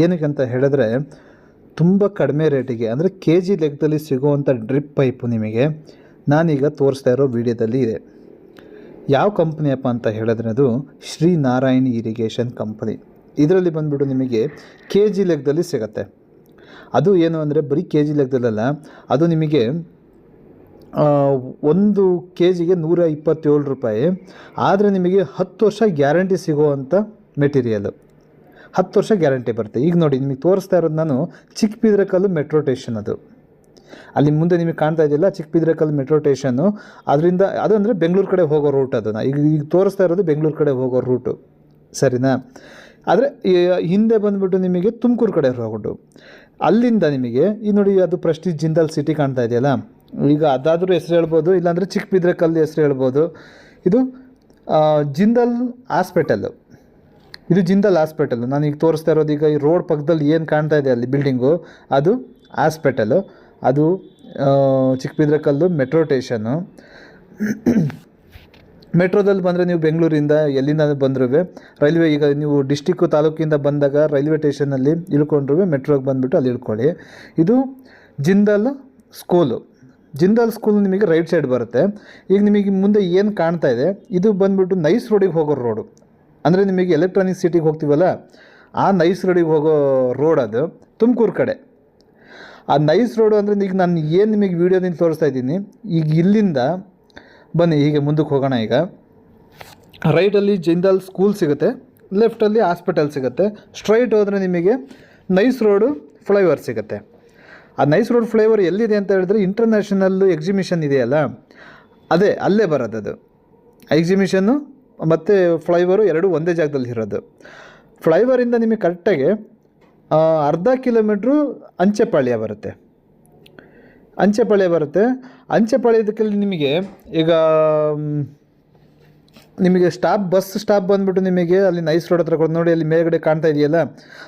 ಏನಕ್ಕೆ ಅಂತ ಹೇಳಿದ್ರೆ ತುಂಬ ಕಡಿಮೆ ರೇಟಿಗೆ ಅಂದರೆ ಕೆ ಜಿ ಲೆಕ್ಕದಲ್ಲಿ ಸಿಗುವಂಥ ಡ್ರಿಪ್ ಪೈಪು ನಿಮಗೆ ನಾನೀಗ ತೋರಿಸ್ತಾ ಇರೋ ವಿಡಿಯೋದಲ್ಲಿ ಇದೆ. ಯಾವ ಕಂಪ್ನಿಯಪ್ಪ ಅಂತ ಹೇಳಿದ್ರೆ ಅದು ಶ್ರೀ ನಾರಾಯಣ್ ಇರಿಗೇಷನ್ ಕಂಪ್ನಿ. ಇದರಲ್ಲಿ ಬಂದುಬಿಟ್ಟು ನಿಮಗೆ ಕೆ ಜಿ ಲೆಕ್ಕದಲ್ಲಿ ಸಿಗುತ್ತೆ. ಅದು ಏನು ಅಂದರೆ ಬರೀ ಕೆ ಜಿ ಲೆಕ್ಕದಲ್ಲ, ಅದು ನಿಮಗೆ 1 ಕೆ ಜಿಗೆ 127 ರೂಪಾಯಿ. ಆದರೆ ನಿಮಗೆ 10 ವರ್ಷ ಗ್ಯಾರಂಟಿ ಸಿಗೋವಂಥ ಮೆಟೀರಿಯಲು, 10 ವರ್ಷ ಗ್ಯಾರಂಟಿ ಬರುತ್ತೆ. ಈಗ ನೋಡಿ ನಿಮಗೆ ತೋರಿಸ್ತಾ ಇರೋದು ನಾನು ಚಿಕ್ಕಬಿದ್ರಕಲ್ಲು ಮೆಟ್ರೋ ಸ್ಟೇಷನ್. ಅದು ಅಲ್ಲಿ ಮುಂದೆ ನಿಮಗೆ ಕಾಣ್ತಾ ಇದೆಯಲ್ಲ ಚಿಕ್ಕಬಿದ್ರಕಲ್ಲು ಮೆಟ್ರೋ ಸ್ಟೇಷನ್ನು, ಅದರಿಂದ ಅದು ಅಂದರೆ ಬೆಂಗಳೂರು ಕಡೆ ಹೋಗೋ ರೂಟ್. ಅದನ್ನು ಈಗ ತೋರಿಸ್ತಾ ಇರೋದು ಬೆಂಗಳೂರು ಕಡೆ ಹೋಗೋ ರೂಟು, ಸರಿನಾ? ಆದರೆ ಹಿಂದೆ ಬಂದುಬಿಟ್ಟು ನಿಮಗೆ ತುಮಕೂರು ಕಡೆ ಹೋಗ್ಬಿಟ್ಟು ಅಲ್ಲಿಂದ ನಿಮಗೆ ಈ ನೋಡಿ ಅದು ಪ್ರೆಸ್ಟೀಜ್ ಜಿಂದಾಲ್ ಸಿಟಿ ಕಾಣ್ತಾ ಇದೆಯಲ್ಲ, ಈಗ ಅದಾದರೂ ಹೆಸರು ಹೇಳ್ಬೋದು, ಇಲ್ಲಾಂದರೆ ಚಿಕ್ಕಬಿದ್ರಕಲ್ಲು ಹೆಸರು ಹೇಳ್ಬೋದು. ಇದು ಜಿಂದಾಲ್ ಹಾಸ್ಪಿಟಲ್ಲು, ಇದು ಜಿಂದಾಲ್ ಹಾಸ್ಪಿಟಲ್ಲು. ನಾನು ಈಗ ತೋರಿಸ್ತಾ ಇರೋದು ಈಗ ಈ ರೋಡ್ ಪಕ್ಕದಲ್ಲಿ ಏನು ಕಾಣ್ತಾ ಇದೆ ಅಲ್ಲಿ ಬಿಲ್ಡಿಂಗು, ಅದು ಹಾಸ್ಪಿಟಲು. ಅದು ಚಿಕ್ಕಬಿದ್ರಕಲ್ಲು ಮೆಟ್ರೋ ಸ್ಟೇಷನ್ನು. ಮೆಟ್ರೋದಲ್ಲಿ ಬಂದರೆ ನೀವು ಬೆಂಗಳೂರಿಂದ ಎಲ್ಲಿಂದ ಬಂದ್ರೂ ರೈಲ್ವೆ, ಈಗ ನೀವು ಡಿಸ್ಟಿಕ್ಕು ತಾಲೂಕಿಂದ ಬಂದಾಗ ರೈಲ್ವೆ ಸ್ಟೇಷನಲ್ಲಿ ಇಳ್ಕೊಂಡ್ರೂ ಮೆಟ್ರೋಗೆ ಬಂದುಬಿಟ್ಟು ಅಲ್ಲಿ ಇಳ್ಕೊಳ್ಳಿ. ಇದು ಜಿಂದಾಲ್ ಸ್ಕೂಲು. ಜಿಂದಾಲ್ ಸ್ಕೂಲ್ ನಿಮಗೆ ರೈಟ್ ಸೈಡ್ ಬರುತ್ತೆ. ಈಗ ನಿಮಗೆ ಮುಂದೆ ಏನು ಕಾಣ್ತಾ ಇದೆ ಇದು ಬಂದುಬಿಟ್ಟು ನೈಸ್ ರೋಡಿಗೆ ಹೋಗೋ ರೋಡು. ಅಂದರೆ ನಿಮಗೆ ಎಲೆಕ್ಟ್ರಾನಿಕ್ ಸಿಟಿಗೆ ಹೋಗ್ತೀವಲ್ಲ ಆ ನೈಸ್ ರೋಡಿಗೆ ಹೋಗೋ ರೋಡ್, ಅದು ತುಮಕೂರು ಕಡೆ. ಆ ನೈಸ್ ರೋಡು ಅಂದರೆ ಈಗ ನಾನು ಏನು ನಿಮಗೆ ವೀಡಿಯೋದಿಂದ ತೋರಿಸ್ತಾ ಇದ್ದೀನಿ. ಈಗ ಇಲ್ಲಿಂದ ಬನ್ನಿ, ಹೀಗೆ ಮುಂದಕ್ಕೆ ಹೋಗೋಣ. ಈಗ ರೈಟಲ್ಲಿ ಜಿಂದಾಲ್ ಸ್ಕೂಲ್ ಸಿಗುತ್ತೆ, ಲೆಫ್ಟಲ್ಲಿ ಹಾಸ್ಪಿಟಲ್ ಸಿಗುತ್ತೆ. ಸ್ಟ್ರೈಟ್ ಹೋದರೆ ನಿಮಗೆ ನೈಸ್ ರೋಡು ಫ್ಲೈಓವರ್ ಸಿಗುತ್ತೆ. ಆ ನೈಸ್ ರೋಡ್ ಫ್ಲೈಓವರ್ ಎಲ್ಲಿದೆ ಅಂತ ಹೇಳಿದ್ರೆ ಇಂಟರ್ನ್ಯಾಷನಲ್ ಎಕ್ಸಿಬಿಷನ್ ಇದೆಯಲ್ಲ, ಅದೇ ಅಲ್ಲೇ ಬರೋದು. ಅದು ಎಕ್ಸಿಬಿಷನ್ನು ಮತ್ತು ಫ್ಲೈಓವರು ಎರಡೂ ಒಂದೇ ಜಾಗದಲ್ಲಿ ಇರೋದು. ಫ್ಲೈಓವರಿಂದ ನಿಮಗೆ ಕರೆಕ್ಟಾಗಿ ಅರ್ಧ ಕಿಲೋಮೀಟ್ರು ಅಂಚೆಪಾಳ್ಯ ಬರುತ್ತೆ. ಅಂಚೆಪಾಳ್ಯದಕ್ಕೆ ನಿಮಗೆ ಈಗ ನಿಮಗೆ ಬಸ್ ಸ್ಟಾಪ್ ಬಂದುಬಿಟ್ಟು ನಿಮಗೆ ಅಲ್ಲಿ ನೈಸ್ ರೋಡ್ ಹತ್ರ ನೋಡಿ, ಅಲ್ಲಿ ಮೇಲ್ಗಡೆ ಕಾಣ್ತಾ ಇದೆಯಲ್ಲ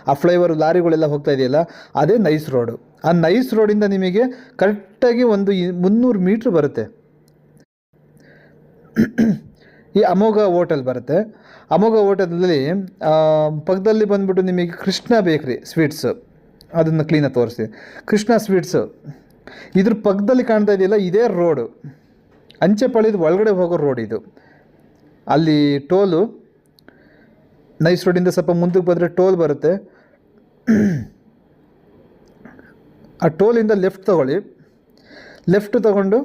ಆ ಫ್ಲೈಓವರ್, ಲಾರಿಗಳೆಲ್ಲ ಹೋಗ್ತಾ ಇದೆಯಲ್ಲ, ಅದೇ ನೈಸ್ ರೋಡು. ಆ ನೈಸ್ ರೋಡಿಂದ ನಿಮಗೆ ಕರೆಕ್ಟಾಗಿ ಒಂದು 300 ಮೀಟ್ರ್ ಬರುತ್ತೆ. ಈ ಅಮೋಘ ಹೋಟೆಲ್ ಬರುತ್ತೆ. ಅಮೋಘ ಹೋಟೆಲಲ್ಲಿ ಪಕ್ಕದಲ್ಲಿ ಬಂದುಬಿಟ್ಟು ನಿಮಗೆ ಕೃಷ್ಣ ಬೇಕ್ರಿ ಸ್ವೀಟ್ಸು, ಅದನ್ನು ಕ್ಲೀನಾಗಿ ತೋರಿಸಿ. ಕೃಷ್ಣ ಸ್ವೀಟ್ಸು ಇದ್ರ ಪಕ್ಕದಲ್ಲಿ ಕಾಣ್ತಾ ಇದೆಯಲ್ಲ ಇದೇ ರೋಡು, ಅಂಚೆಪಾಳ್ಯದ ಒಳಗಡೆ ಹೋಗೋ ರೋಡ್ ಇದು. ಅಲ್ಲಿ ಟೋಲು, ನೈಸ್ ರೋಡಿಂದ ಸ್ವಲ್ಪ ಮುಂದಕ್ಕೆ ಬಂದರೆ ಟೋಲ್ ಬರುತ್ತೆ. ಆ ಟೋಲಿಂದ ಲೆಫ್ಟ್ ತೊಗೊಳ್ಳಿ. ಲೆಫ್ಟ್ ತೊಗೊಂಡು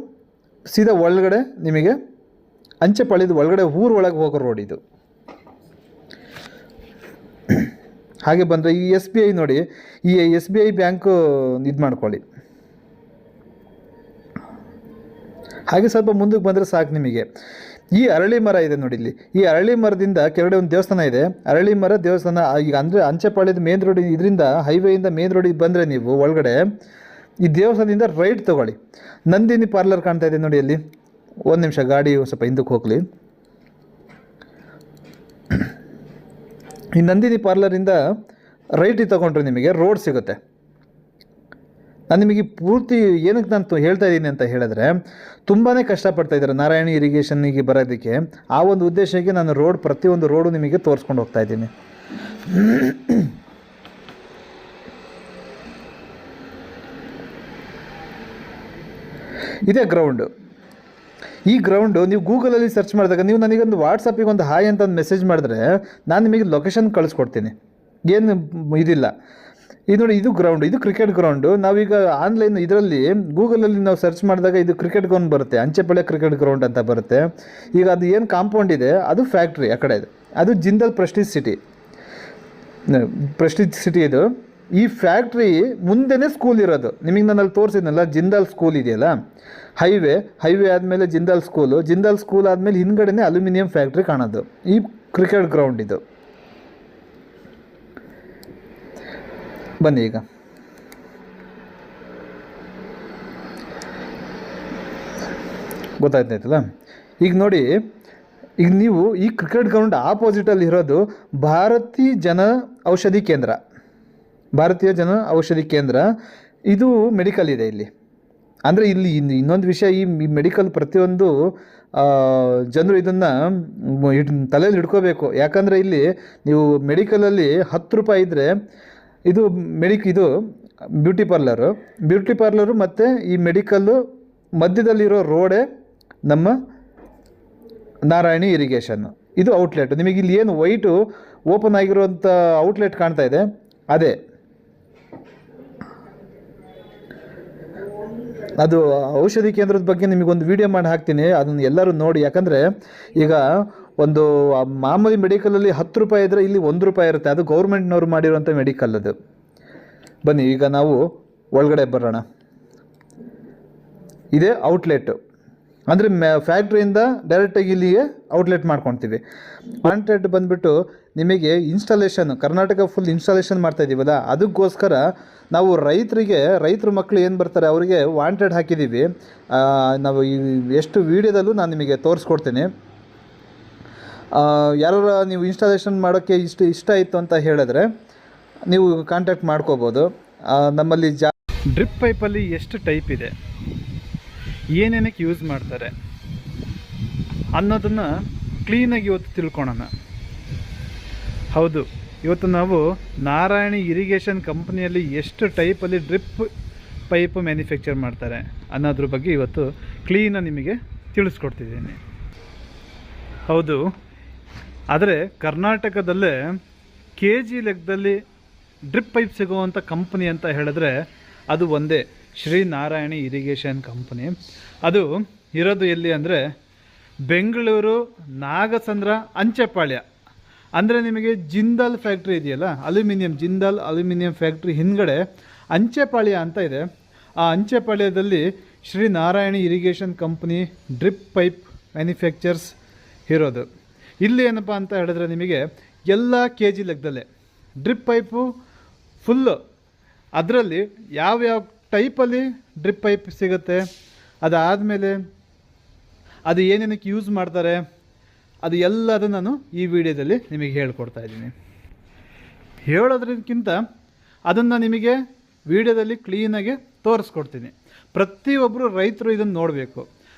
ಸೀದಾ ಒಳಗಡೆ ನಿಮಗೆ ಅಂಚೆಪಾಳ್ಯದ ಒಳಗಡೆ ಊರೊಳಗೆ ಹೋಗೋ ರೋಡ್ ಇದು. ಹಾಗೆ ಬಂದರೆ ಈ SBI ನೋಡಿ, ಈ SBI ಬ್ಯಾಂಕು ಇದು ಮಾಡ್ಕೊಳ್ಳಿ. ಹಾಗೆ ಸ್ವಲ್ಪ ಮುಂದಕ್ಕೆ ಬಂದರೆ ಸಾಕು ನಿಮಗೆ. ಈ ಅರಳಿ ಮರ ಇದೆ ನೋಡಿ ಇಲ್ಲಿ, ಈ ಅರಳಿ ಮರದಿಂದ ಕೆಳಗಡೆ ಒಂದು ದೇವಸ್ಥಾನ ಇದೆ. ಅರಳಿ ಮರ ದೇವಸ್ಥಾನ ಈಗ ಅಂದರೆ ಅಂಚೆಪಾಳ್ಯದ ಮೇನ್ ರೋಡ್, ಇದರಿಂದ ಹೈವೇಯಿಂದ ಮೇನ್ ರೋಡಿಗೆ ಬಂದರೆ ನೀವು ಒಳಗಡೆ ಈ ದೇವಸ್ಥಾನದಿಂದ ರೈಟ್ ತೊಗೊಳ್ಳಿ. ನಂದಿನಿ ಪಾರ್ಲರ್ ಕಾಣ್ತಾ ಇದೆ ನೋಡಿ ಅಲ್ಲಿ. ಒಂದು ನಿಮಿಷ ಗಾಡಿ ಸ್ವಲ್ಪ ಹಿಂದಕ್ಕೆ ಹೋಗಲಿ. ಈ ನಂದಿನಿ ಪಾರ್ಲರಿಂದ ರೈಟಿಗೆ ತೊಗೊಂಡ್ರೆ ನಿಮಗೆ ರೋಡ್ ಸಿಗುತ್ತೆ. ನಾನು ನಿಮಗೆ ಪೂರ್ತಿ ಏನಕ್ಕೆ ನಾನು ಹೇಳ್ತಾ ಇದ್ದೀನಿ ಅಂತ ಹೇಳಿದ್ರೆ, ತುಂಬಾ ಕಷ್ಟಪಡ್ತಾ ಇದ್ದಾರೆ ನಾರಾಯಣಿ ಇರಿಗೇಷನ್ನಿಗೆ ಬರೋದಕ್ಕೆ. ಆ ಒಂದು ಉದ್ದೇಶಕ್ಕೆ ನಾನು ಪ್ರತಿಯೊಂದು ರೋಡು ನಿಮಗೆ ತೋರಿಸ್ಕೊಂಡು ಹೋಗ್ತಾ ಇದ್ದೀನಿ. ಇದೇ ಗ್ರೌಂಡು. ಈ ಗ್ರೌಂಡು ನೀವು ಗೂಗಲಲ್ಲಿ ಸರ್ಚ್ ಮಾಡಿದಾಗ, ನೀವು ನನಗೊಂದು ವಾಟ್ಸಪ್ಪಿಗೆ ಒಂದು ಹಾಯ್ ಅಂತ ಒಂದು ಮೆಸೇಜ್ ಮಾಡಿದ್ರೆ ನಾನು ನಿಮಗೆ ಲೊಕೇಶನ್ ಕಳಿಸ್ಕೊಡ್ತೀನಿ, ಏನು ಇದಿಲ್ಲ. ಇದು ನೋಡಿ, ಇದು ಗ್ರೌಂಡು, ಇದು ಕ್ರಿಕೆಟ್ ಗ್ರೌಂಡು. ನಾವೀಗ ಆನ್ಲೈನ್ ಇದರಲ್ಲಿ ಗೂಗಲಲ್ಲಿ ನಾವು ಸರ್ಚ್ ಮಾಡಿದಾಗ ಇದು ಕ್ರಿಕೆಟ್ ಗ್ರೌಂಡ್ ಬರುತ್ತೆ, ಅಂಚೆಪಾಳ್ಯ ಕ್ರಿಕೆಟ್ ಗ್ರೌಂಡ್ ಅಂತ ಬರುತ್ತೆ. ಈಗ ಅದು ಏನು ಕಾಂಪೌಂಡ್ ಇದೆ ಅದು ಫ್ಯಾಕ್ಟ್ರಿ ಆ ಕಡೆ ಇದೆ. ಅದು ಜಿಂದಾಲ್ ಪ್ರೆಸ್ಟೀಜ್ ಸಿಟಿ ಇದು. ಈ ಫ್ಯಾಕ್ಟ್ರಿ ಮುಂದೆನೇ ಸ್ಕೂಲ್ ಇರೋದು. ನಿಮಗೆ ನಾನು ಅಲ್ಲಿ ತೋರಿಸಿದ್ನಲ್ಲ ಜಿಂದಾಲ್ ಸ್ಕೂಲ್ ಇದೆಯಲ್ಲ, ಹೈವೇ ಆದಮೇಲೆ ಜಿಂದಾಲ್ ಸ್ಕೂಲ್ ಆದಮೇಲೆ ಹಿಂದ್ಗಡೆನೇ ಅಲ್ಯೂಮಿನಿಯಂ ಫ್ಯಾಕ್ಟ್ರಿ ಕಾಣೋದು. ಈ ಕ್ರಿಕೆಟ್ ಗ್ರೌಂಡ್ ಇದು. ಬನ್ನಿ ಈಗ ಗೊತ್ತಾಯ್ತಾಯ್ತಲ್ಲ. ಈಗ ನೋಡಿ, ಈಗ ನೀವು ಈ ಕ್ರಿಕೆಟ್ ಗ್ರೌಂಡ್ ಆಪೋಸಿಟಲ್ಲಿ ಇರೋದು ಭಾರತೀಯ ಜನ ಔಷಧಿ ಕೇಂದ್ರ. ಇದು ಮೆಡಿಕಲ್ ಇದೆ ಇಲ್ಲಿ. ಅಂದರೆ ಇಲ್ಲಿ ಇನ್ನೊಂದು ವಿಷಯ, ಈ ಮೆಡಿಕಲ್ ಪ್ರತಿಯೊಂದು ಜನರು ಇದನ್ನು ತಲೆಯಲ್ಲಿ ಹಿಡ್ಕೋಬೇಕು. ಯಾಕಂದರೆ ಇಲ್ಲಿ ನೀವು ಮೆಡಿಕಲಲ್ಲಿ 10 ರೂಪಾಯಿ ಇದ್ದರೆ ಇದು ಇದು ಬ್ಯೂಟಿ ಪಾರ್ಲರು ಮತ್ತು ಈ ಮೆಡಿಕಲ್ಲು ಮಧ್ಯದಲ್ಲಿರೋ ರೋಡೇ ನಮ್ಮ ನಾರಾಯಣಿ ಇರಿಗೇಷನ್ನು. ಇದು ಔಟ್ಲೆಟ್. ನಿಮಗೆ ಇಲ್ಲಿ ಏನು ವೈಟು ಓಪನ್ ಆಗಿರುವಂಥ ಔಟ್ಲೆಟ್ ಕಾಣ್ತಾ ಇದೆ, ಅದೇ ಅದು ಔಷಧಿ ಕೇಂದ್ರದ ಬಗ್ಗೆ ನಿಮಗೊಂದು ವಿಡಿಯೋ ಮಾಡಿ ಹಾಕ್ತೀನಿ, ಅದನ್ನು ಎಲ್ಲರೂ ನೋಡಿ. ಯಾಕಂದರೆ ಈಗ ಒಂದು ಮಾಮೂಲಿ ಮೆಡಿಕಲಲ್ಲಿ 10 ರೂಪಾಯಿ ಇದ್ದರೆ ಇಲ್ಲಿ 1 ರೂಪಾಯಿ ಇರುತ್ತೆ. ಅದು ಗೌರ್ಮೆಂಟ್ನವ್ರು ಮಾಡಿರುವಂಥ ಮೆಡಿಕಲ್ ಅದು. ಬನ್ನಿ ಈಗ ನಾವು ಒಳಗಡೆ ಬರೋಣ. ಇದೇ ಔಟ್ಲೆಟ್ಟು, ಅಂದರೆ ಫ್ಯಾಕ್ಟ್ರಿಯಿಂದ ಡೈರೆಕ್ಟಾಗಿ ಇಲ್ಲಿಗೆ ಔಟ್ಲೆಟ್ ಮಾಡ್ಕೊಳ್ತೀವಿ. ವಾಂಟೆಡ್ ಬಂದುಬಿಟ್ಟು ನಿಮಗೆ ಇನ್ಸ್ಟಾಲೇಷನ್, ಕರ್ನಾಟಕ ಫುಲ್ ಇನ್ಸ್ಟಾಲೇಷನ್ ಮಾಡ್ತಾಯಿದ್ದೀವಲ್ಲ, ಅದಕ್ಕೋಸ್ಕರ ನಾವು ರೈತರ ಮಕ್ಕಳು ಏನು ಬರ್ತಾರೆ ಅವರಿಗೆ ವಾಂಟೆಡ್ ಹಾಕಿದ್ದೀವಿ. ನಾವು ಎಷ್ಟು ವೀಡಿಯೋದಲ್ಲೂ ನಾನು ನಿಮಗೆ ತೋರಿಸ್ಕೊಡ್ತೀನಿ. ಯಾರು ನೀವು ಇನ್ಸ್ಟಾಲೇಷನ್ ಮಾಡೋಕ್ಕೆ ಇಷ್ಟ ಇತ್ತು ಅಂತ ಹೇಳಿದ್ರೆ ನೀವು ಕಾಂಟ್ಯಾಕ್ಟ್ ಮಾಡ್ಕೋಬೋದು. ನಮ್ಮಲ್ಲಿ ಡ್ರಿಪ್ ಪೈಪಲ್ಲಿ ಎಷ್ಟು ಟೈಪ್ ಇದೆ, ಏನೇನಕ್ಕೆ ಯೂಸ್ ಮಾಡ್ತಾರೆ ಅನ್ನೋದನ್ನು ಕ್ಲೀನಾಗಿ ಇವತ್ತು ತಿಳ್ಕೊಳೋಣ. ಹೌದು, ಇವತ್ತು ನಾವು ನಾರಾಯಣಿ ಇರಿಗೇಷನ್ ಕಂಪ್ನಿಯಲ್ಲಿ ಎಷ್ಟು ಟೈಪಲ್ಲಿ ಡ್ರಿಪ್ ಪೈಪ್ ಮ್ಯಾನುಫ್ಯಾಕ್ಚರ್ ಮಾಡ್ತಾರೆ ಅನ್ನೋದ್ರ ಬಗ್ಗೆ ಇವತ್ತು ಕ್ಲೀನಾಗಿ ನಿಮಗೆ ತಿಳಿಸ್ಕೊಡ್ತಿದ್ದೀನಿ. ಹೌದು, ಆದರೆ ಕರ್ನಾಟಕದಲ್ಲೇ KG ಲೆಕ್ಕದಲ್ಲಿ ಡ್ರಿಪ್ ಪೈಪ್ ಸಿಗುವಂಥ ಕಂಪ್ನಿ ಅಂತ ಹೇಳಿದ್ರೆ ಅದು ಒಂದೇ, ಶ್ರೀ ನಾರಾಯಣಿ ಇರಿಗೇಷನ್ ಕಂಪ್ನಿ. ಅದು ಇರೋದು ಎಲ್ಲಿ ಅಂದರೆ ಬೆಂಗಳೂರು ನಾಗಸಂದ್ರ ಅಂಚೆಪಾಳ್ಯ. ಅಂದರೆ ನಿಮಗೆ ಜಿಂದಾಲ್ ಫ್ಯಾಕ್ಟ್ರಿ ಇದೆಯಲ್ಲ, ಜಿಂದಾಲ್ ಅಲ್ಯೂಮಿನಿಯಂ ಫ್ಯಾಕ್ಟ್ರಿ ಹಿಂದ್ಗಡೆ ಅಂಚೆಪಾಳ್ಯ ಅಂತ ಇದೆ. ಆ ಅಂಚೆಪಾಳ್ಯದಲ್ಲಿ Shri Narayani irrigation company drip pipe manufacturers ಇರೋದು. ಇಲ್ಲಿ ಏನಪ್ಪ ಅಂತ ಹೇಳಿದ್ರೆ ನಿಮಗೆ ಎಲ್ಲ KG ಲೆಕ್ಕದಲ್ಲೇ ಡ್ರಿಪ್ ಪೈಪು ಫುಲ್ಲು, ಅದರಲ್ಲಿ ಯಾವ್ಯಾವ ಟೈಪಲ್ಲಿ ಡ್ರಿಪ್ ಪೈಪ್ ಸಿಗುತ್ತೆ, ಅದಾದಮೇಲೆ ಅದು ಏನೇನಕ್ಕೆ ಯೂಸ್ ಮಾಡ್ತಾರೆ, ಅದು ಎಲ್ಲದನ್ನು ನಾನು ಈ ವಿಡಿಯೋದಲ್ಲಿ ನಿಮಗೆ ಹೇಳ್ಕೊಡ್ತಾ ಇದ್ದೀನಿ. ಹೇಳೋದ್ರಕ್ಕಿಂತ ಅದನ್ನು ನಿಮಗೆ ವಿಡಿಯೋದಲ್ಲಿ ಕ್ಲೀನಾಗಿ ತೋರಿಸ್ಕೊಡ್ತೀನಿ. ಪ್ರತಿಯೊಬ್ಬರು ರೈತರು ಇದನ್ನು ನೋಡಬೇಕು.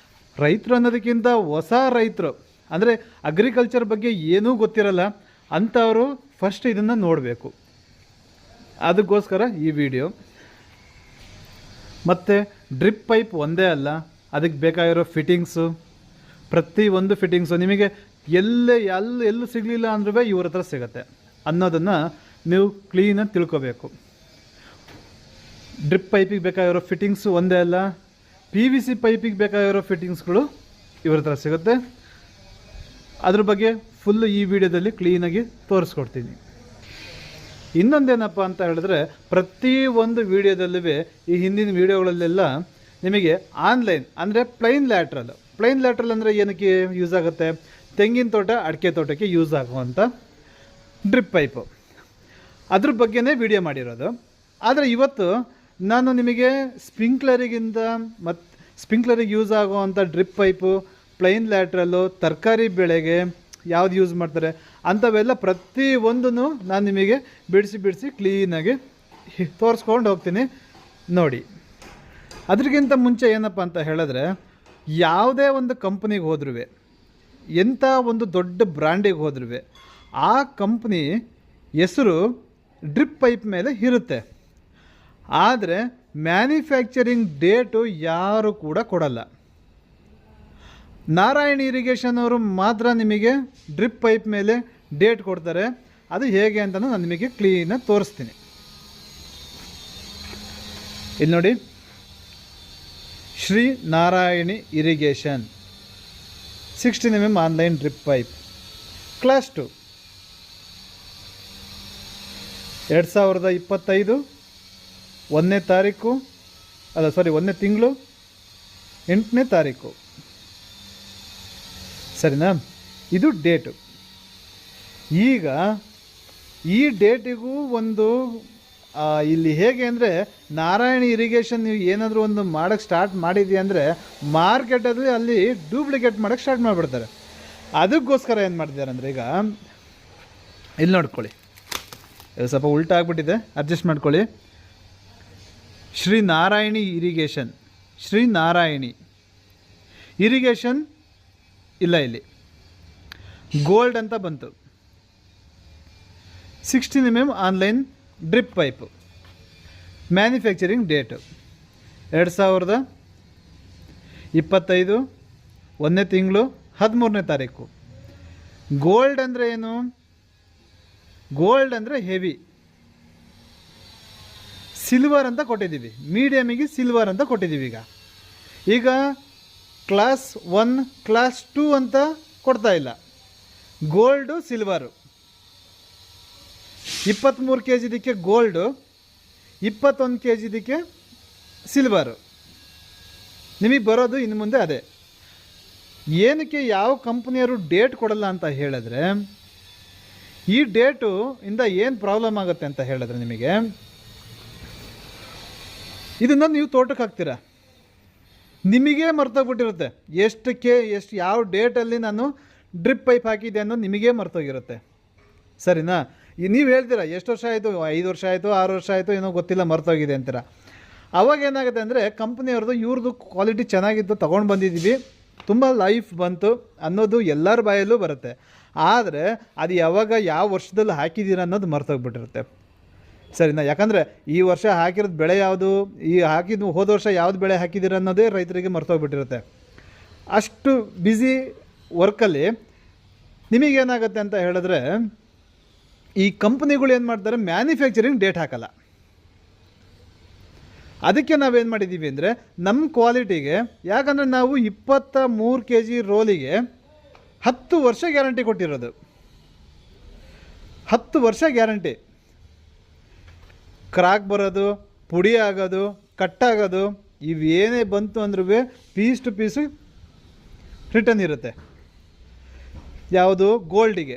ರೈತರು ಅನ್ನೋದಕ್ಕಿಂತ ಹೊಸ ರೈತರು, ಅಂದರೆ ಅಗ್ರಿಕಲ್ಚರ್ ಬಗ್ಗೆ ಏನೂ ಗೊತ್ತಿರಲ್ಲ ಅಂಥವರು ಫಸ್ಟ್ ಇದನ್ನು ನೋಡಬೇಕು. ಅದಕ್ಕೋಸ್ಕರ ಈ ವಿಡಿಯೋ. ಮತ್ತು ಡ್ರಿಪ್ ಪೈಪ್ ಒಂದೇ ಅಲ್ಲ, ಅದಕ್ಕೆ ಬೇಕಾಗಿರೋ ಫಿಟ್ಟಿಂಗ್ಸು, ಪ್ರತಿಯೊಂದು ಫಿಟ್ಟಿಂಗ್ಸು ನಿಮಗೆ ಎಲ್ಲೂ ಸಿಗಲಿಲ್ಲ ಅಂದ್ರೂ ಇವ್ರ ಹತ್ರ ಸಿಗುತ್ತೆ ಅನ್ನೋದನ್ನು ನೀವು ಕ್ಲೀನಾಗಿ ತಿಳ್ಕೊಬೇಕು. ಡ್ರಿಪ್ ಪೈಪಿಗೆ ಬೇಕಾಗಿರೋ ಫಿಟ್ಟಿಂಗ್ಸು ಒಂದೇ ಅಲ್ಲ, PVC ಪೈಪಿಗೆ ಬೇಕಾಗಿರೋ ಫಿಟ್ಟಿಂಗ್ಸ್ಗಳು ಇವ್ರ ಹತ್ರ ಸಿಗುತ್ತೆ. ಅದ್ರ ಬಗ್ಗೆ ಫುಲ್ಲು ಈ ವಿಡಿಯೋದಲ್ಲಿ ಕ್ಲೀನಾಗಿ ತೋರಿಸ್ಕೊಡ್ತೀನಿ. ಇನ್ನೊಂದೇನಪ್ಪ ಅಂತ ಹೇಳಿದ್ರೆ ಪ್ರತಿಯೊಂದು ವಿಡಿಯೋದಲ್ಲೂ ಈ ಹಿಂದಿನ ವಿಡಿಯೋಗಳಲ್ಲೆಲ್ಲ ನಿಮಗೆ ಆನ್ಲೈನ್ ಅಂದರೆ ಪ್ಲೈನ್ ಲ್ಯಾಟ್ರಲ್ ಅಂದರೆ ಏನಕ್ಕೆ ಯೂಸ್ ಆಗುತ್ತೆ, ತೆಂಗಿನ ತೋಟ ಅಡಿಕೆ ತೋಟಕ್ಕೆ ಯೂಸ್ ಆಗುವಂಥ ಡ್ರಿಪ್ ಪೈಪು, ಅದ್ರ ಬಗ್ಗೆನೇ ವಿಡಿಯೋ ಮಾಡಿರೋದು. ಆದರೆ ಇವತ್ತು ನಾನು ನಿಮಗೆ ಸ್ಪ್ರಿಂಕ್ಲರಿಗೆ ಯೂಸ್ ಆಗುವಂಥ ಡ್ರಿಪ್ ಪೈಪು, ಪ್ಲೈನ್ ಲ್ಯಾಟ್ರಲ್ಲು, ತರಕಾರಿ ಬೆಳೆಗೆ ಯಾವ್ದು ಯೂಸ್ ಮಾಡ್ತಾರೆ ಅಂಥವೆಲ್ಲ ಪ್ರತಿಯೊಂದೂ ನಾನು ನಿಮಗೆ ಬಿಡಿಸಿ ಕ್ಲೀನಾಗಿ ತೋರಿಸ್ಕೊಂಡು ಹೋಗ್ತೀನಿ ನೋಡಿ. ಅದಕ್ಕಿಂತ ಮುಂಚೆ ಏನಪ್ಪ ಅಂತ ಹೇಳಿದ್ರೆ, ಯಾವುದೇ ಒಂದು ಕಂಪ್ನಿಗೆ ಹೋದ್ರೂ, ಎಂಥ ಒಂದು ದೊಡ್ಡ ಬ್ರ್ಯಾಂಡಿಗೆ ಹೋದ್ರೂ ಆ ಕಂಪ್ನಿ ಹೆಸರು ಡ್ರಿಪ್ ಪೈಪ್ ಮೇಲೆ ಇರುತ್ತೆ. ಆದರೆ ಮ್ಯಾನುಫ್ಯಾಕ್ಚರಿಂಗ್ ಡೇಟು ಯಾರು ಕೂಡ ಕೊಡಲ್ಲ. ನಾರಾಯಣಿ ಇರಿಗೇಷನ್ ಅವರು ಮಾತ್ರ ನಿಮಗೆ ಡ್ರಿಪ್ ಪೈಪ್ ಮೇಲೆ ಡೇಟ್ ಕೊಡ್ತಾರೆ. ಅದು ಹೇಗೆ ಅಂತಲೂ ನಾನು ನಿಮಗೆ ಕ್ಲೀನಾಗಿ ತೋರಿಸ್ತೀನಿ. ಇಲ್ಲಿ ನೋಡಿ, Shri Narayani irrigation 16 mm online drip pipe class 2 2025 1ನೇ ತಿಂಗಳು 8ನೇ ತಾರೀಕು, ಸರಿನಾ? ಇದು ಡೇಟು. ಈಗ ಈ ಡೇಟಿಗೂ ಒಂದು ಇಲ್ಲಿ ಹೇಗೆ ಅಂದರೆ, ನಾರಾಯಣಿ ಇರಿಗೇಷನ್ ನೀವು ಏನಾದರೂ ಒಂದು ಮಾಡೋಕ್ಕೆ ಸ್ಟಾರ್ಟ್ ಮಾಡಿದ್ಯಾ ಅಂದರೆ ಮಾರ್ಕೆಟಲ್ಲಿ ಅಲ್ಲಿ ಡೂಪ್ಲಿಕೇಟ್ ಮಾಡೋಕ್ಕೆ ಸ್ಟಾರ್ಟ್ ಮಾಡಿಬಿಡ್ತಾರೆ. ಅದಕ್ಕೋಸ್ಕರ ಏನು ಮಾಡ್ತಿದ್ದಾರೆ ಅಂದರೆ, ಈಗ ಇಲ್ಲಿ ನೋಡ್ಕೊಳ್ಳಿ, ಇದು ಸ್ವಲ್ಪ ಉಲ್ಟಾ ಆಗಿಬಿಟ್ಟಿದೆ, ಅಡ್ಜಸ್ಟ್ ಮಾಡ್ಕೊಳ್ಳಿ. ಶ್ರೀ ನಾರಾಯಣಿ ಇರಿಗೇಷನ್ ಇಲ್ಲ, ಇಲ್ಲಿ ಗೋಲ್ಡ್ ಅಂತ ಬಂತು. 16 mm online drip pipe. Manufacturing date 2025 1ನೇ ತಿಂಗಳು 13ನೇ ತಾರೀಕು. ಗೋಲ್ಡ್ ಅಂದರೆ ಏನು? ಗೋಲ್ಡ್ ಅಂದರೆ ಹೆವಿ. ಸಿಲ್ವರ್ ಅಂತ ಕೊಟ್ಟಿದ್ದೀವಿ, ಮೀಡಿಯಮಿಗೆ ಸಿಲ್ವರ್ ಅಂತ ಕೊಟ್ಟಿದ್ದೀವಿ. ಈಗ ಕ್ಲಾಸ್ 1 ಕ್ಲಾಸ್ 2 ಅಂತ ಕೊಡ್ತಾ ಇಲ್ಲ. ಗೋಲ್ಡು ಸಿಲ್ವರು 23 kg ಇದಕ್ಕೆ ಗೋಲ್ಡು, 21 kg ಇದಕ್ಕೆ ಸಿಲ್ವರು. ನಿಮಗೆ ಬರೋದು ಇನ್ನು ಮುಂದೆ ಅದೇ. ಏನಕ್ಕೆ ಯಾವ ಕಂಪ್ನಿಯವರು ಡೇಟ್ ಕೊಡಲ್ಲ ಅಂತ ಹೇಳಿದ್ರೆ, ಈ ಡೇಟು ಇಂದ ಏನು ಪ್ರಾಬ್ಲಮ್ ಆಗುತ್ತೆ ಅಂತ ಹೇಳಿದ್ರೆ, ನಿಮಗೆ ಇದನ್ನು ನೀವು ತೋಟಕ್ಕೆ ಹಾಕ್ತೀರಾ, ನಿಮಗೆ ಮರ್ತೋಗ್ಬಿಟ್ಟಿರುತ್ತೆ ಎಷ್ಟು ಯಾವ ಡೇಟಲ್ಲಿ ನಾನು ಡ್ರಿಪ್ ಪೈಪ್ ಹಾಕಿದ್ದೆ ಅನ್ನೋದು ನಿಮಗೇ ಮರ್ತೋಗಿರುತ್ತೆ. ಸರಿನಾ? ನೀವು ಹೇಳ್ತೀರಾ ಎಷ್ಟು ವರ್ಷ ಆಯಿತು, 5 ವರ್ಷ ಆಯಿತು, 6 ವರ್ಷ ಆಯಿತು, ಏನೋ ಗೊತ್ತಿಲ್ಲ, ಮರ್ತೋಗಿದೆ ಅಂತೀರ. ಅವಾಗ ಏನಾಗುತ್ತೆ ಅಂದರೆ, ಕಂಪ್ನಿಯವ್ರದ್ದು ಇವ್ರದ್ದು ಕ್ವಾಲಿಟಿ ಚೆನ್ನಾಗಿತ್ತು, ತೊಗೊಂಡು ಬಂದಿದ್ದೀವಿ, ತುಂಬ ಲೈಫ್ ಬಂತು ಅನ್ನೋದು ಎಲ್ಲರ ಬಾಯಲ್ಲೂ ಬರುತ್ತೆ. ಆದರೆ ಅದು ಯಾವಾಗ ಯಾವ ವರ್ಷದಲ್ಲಿ ಹಾಕಿದ್ದೀರ ಅನ್ನೋದು ಮರ್ತೋಗ್ಬಿಟ್ಟಿರುತ್ತೆ. ಸರಿನಾ? ಯಾಕಂದರೆ ಈ ವರ್ಷ ಹಾಕಿರೋದು ಬೆಳೆ ಯಾವುದು, ಈ ಹಾಕಿದ್ದು ಹೋದ ವರ್ಷ ಯಾವ್ದು ಬೆಳೆ ಹಾಕಿದ್ದೀರ ಅನ್ನೋದೇ ರೈತರಿಗೆ ಮರ್ತೋಗ್ಬಿಟ್ಟಿರುತ್ತೆ. ಅಷ್ಟು ಬ್ಯುಸಿ ವರ್ಕಲ್ಲಿ ನಿಮಗೇನಾಗುತ್ತೆ ಅಂತ ಹೇಳಿದ್ರೆ, ಈ ಕಂಪ್ನಿಗಳು ಏನು ಮಾಡ್ತಾರೆ, ಮ್ಯಾನುಫ್ಯಾಕ್ಚರಿಂಗ್ ಡೇಟ್ ಹಾಕಲ್ಲ. ಅದಕ್ಕೆ ನಾವೇನು ಮಾಡಿದ್ದೀವಿ ಅಂದರೆ, ನಮ್ಮ ಕ್ವಾಲಿಟಿಗೆ, ಯಾಕಂದರೆ ನಾವು 23 kg ರೋಲಿಗೆ 10 ವರ್ಷ ಗ್ಯಾರಂಟಿ ಕೊಟ್ಟಿರೋದು. 10 ವರ್ಷ ಗ್ಯಾರಂಟಿ. ಕ್ರಾಕ್ ಬರೋದು, ಪುಡಿ ಆಗೋದು, ಕಟ್ಟಾಗೋದು, ಇವೇನೇ ಬಂತು ಅಂದ್ರೂ ಪೀಸ್ ಟು ಪೀಸು ರಿಟರ್ನ್ ಇರುತ್ತೆ. ಯಾವುದು? ಗೋಲ್ಡಿಗೆ,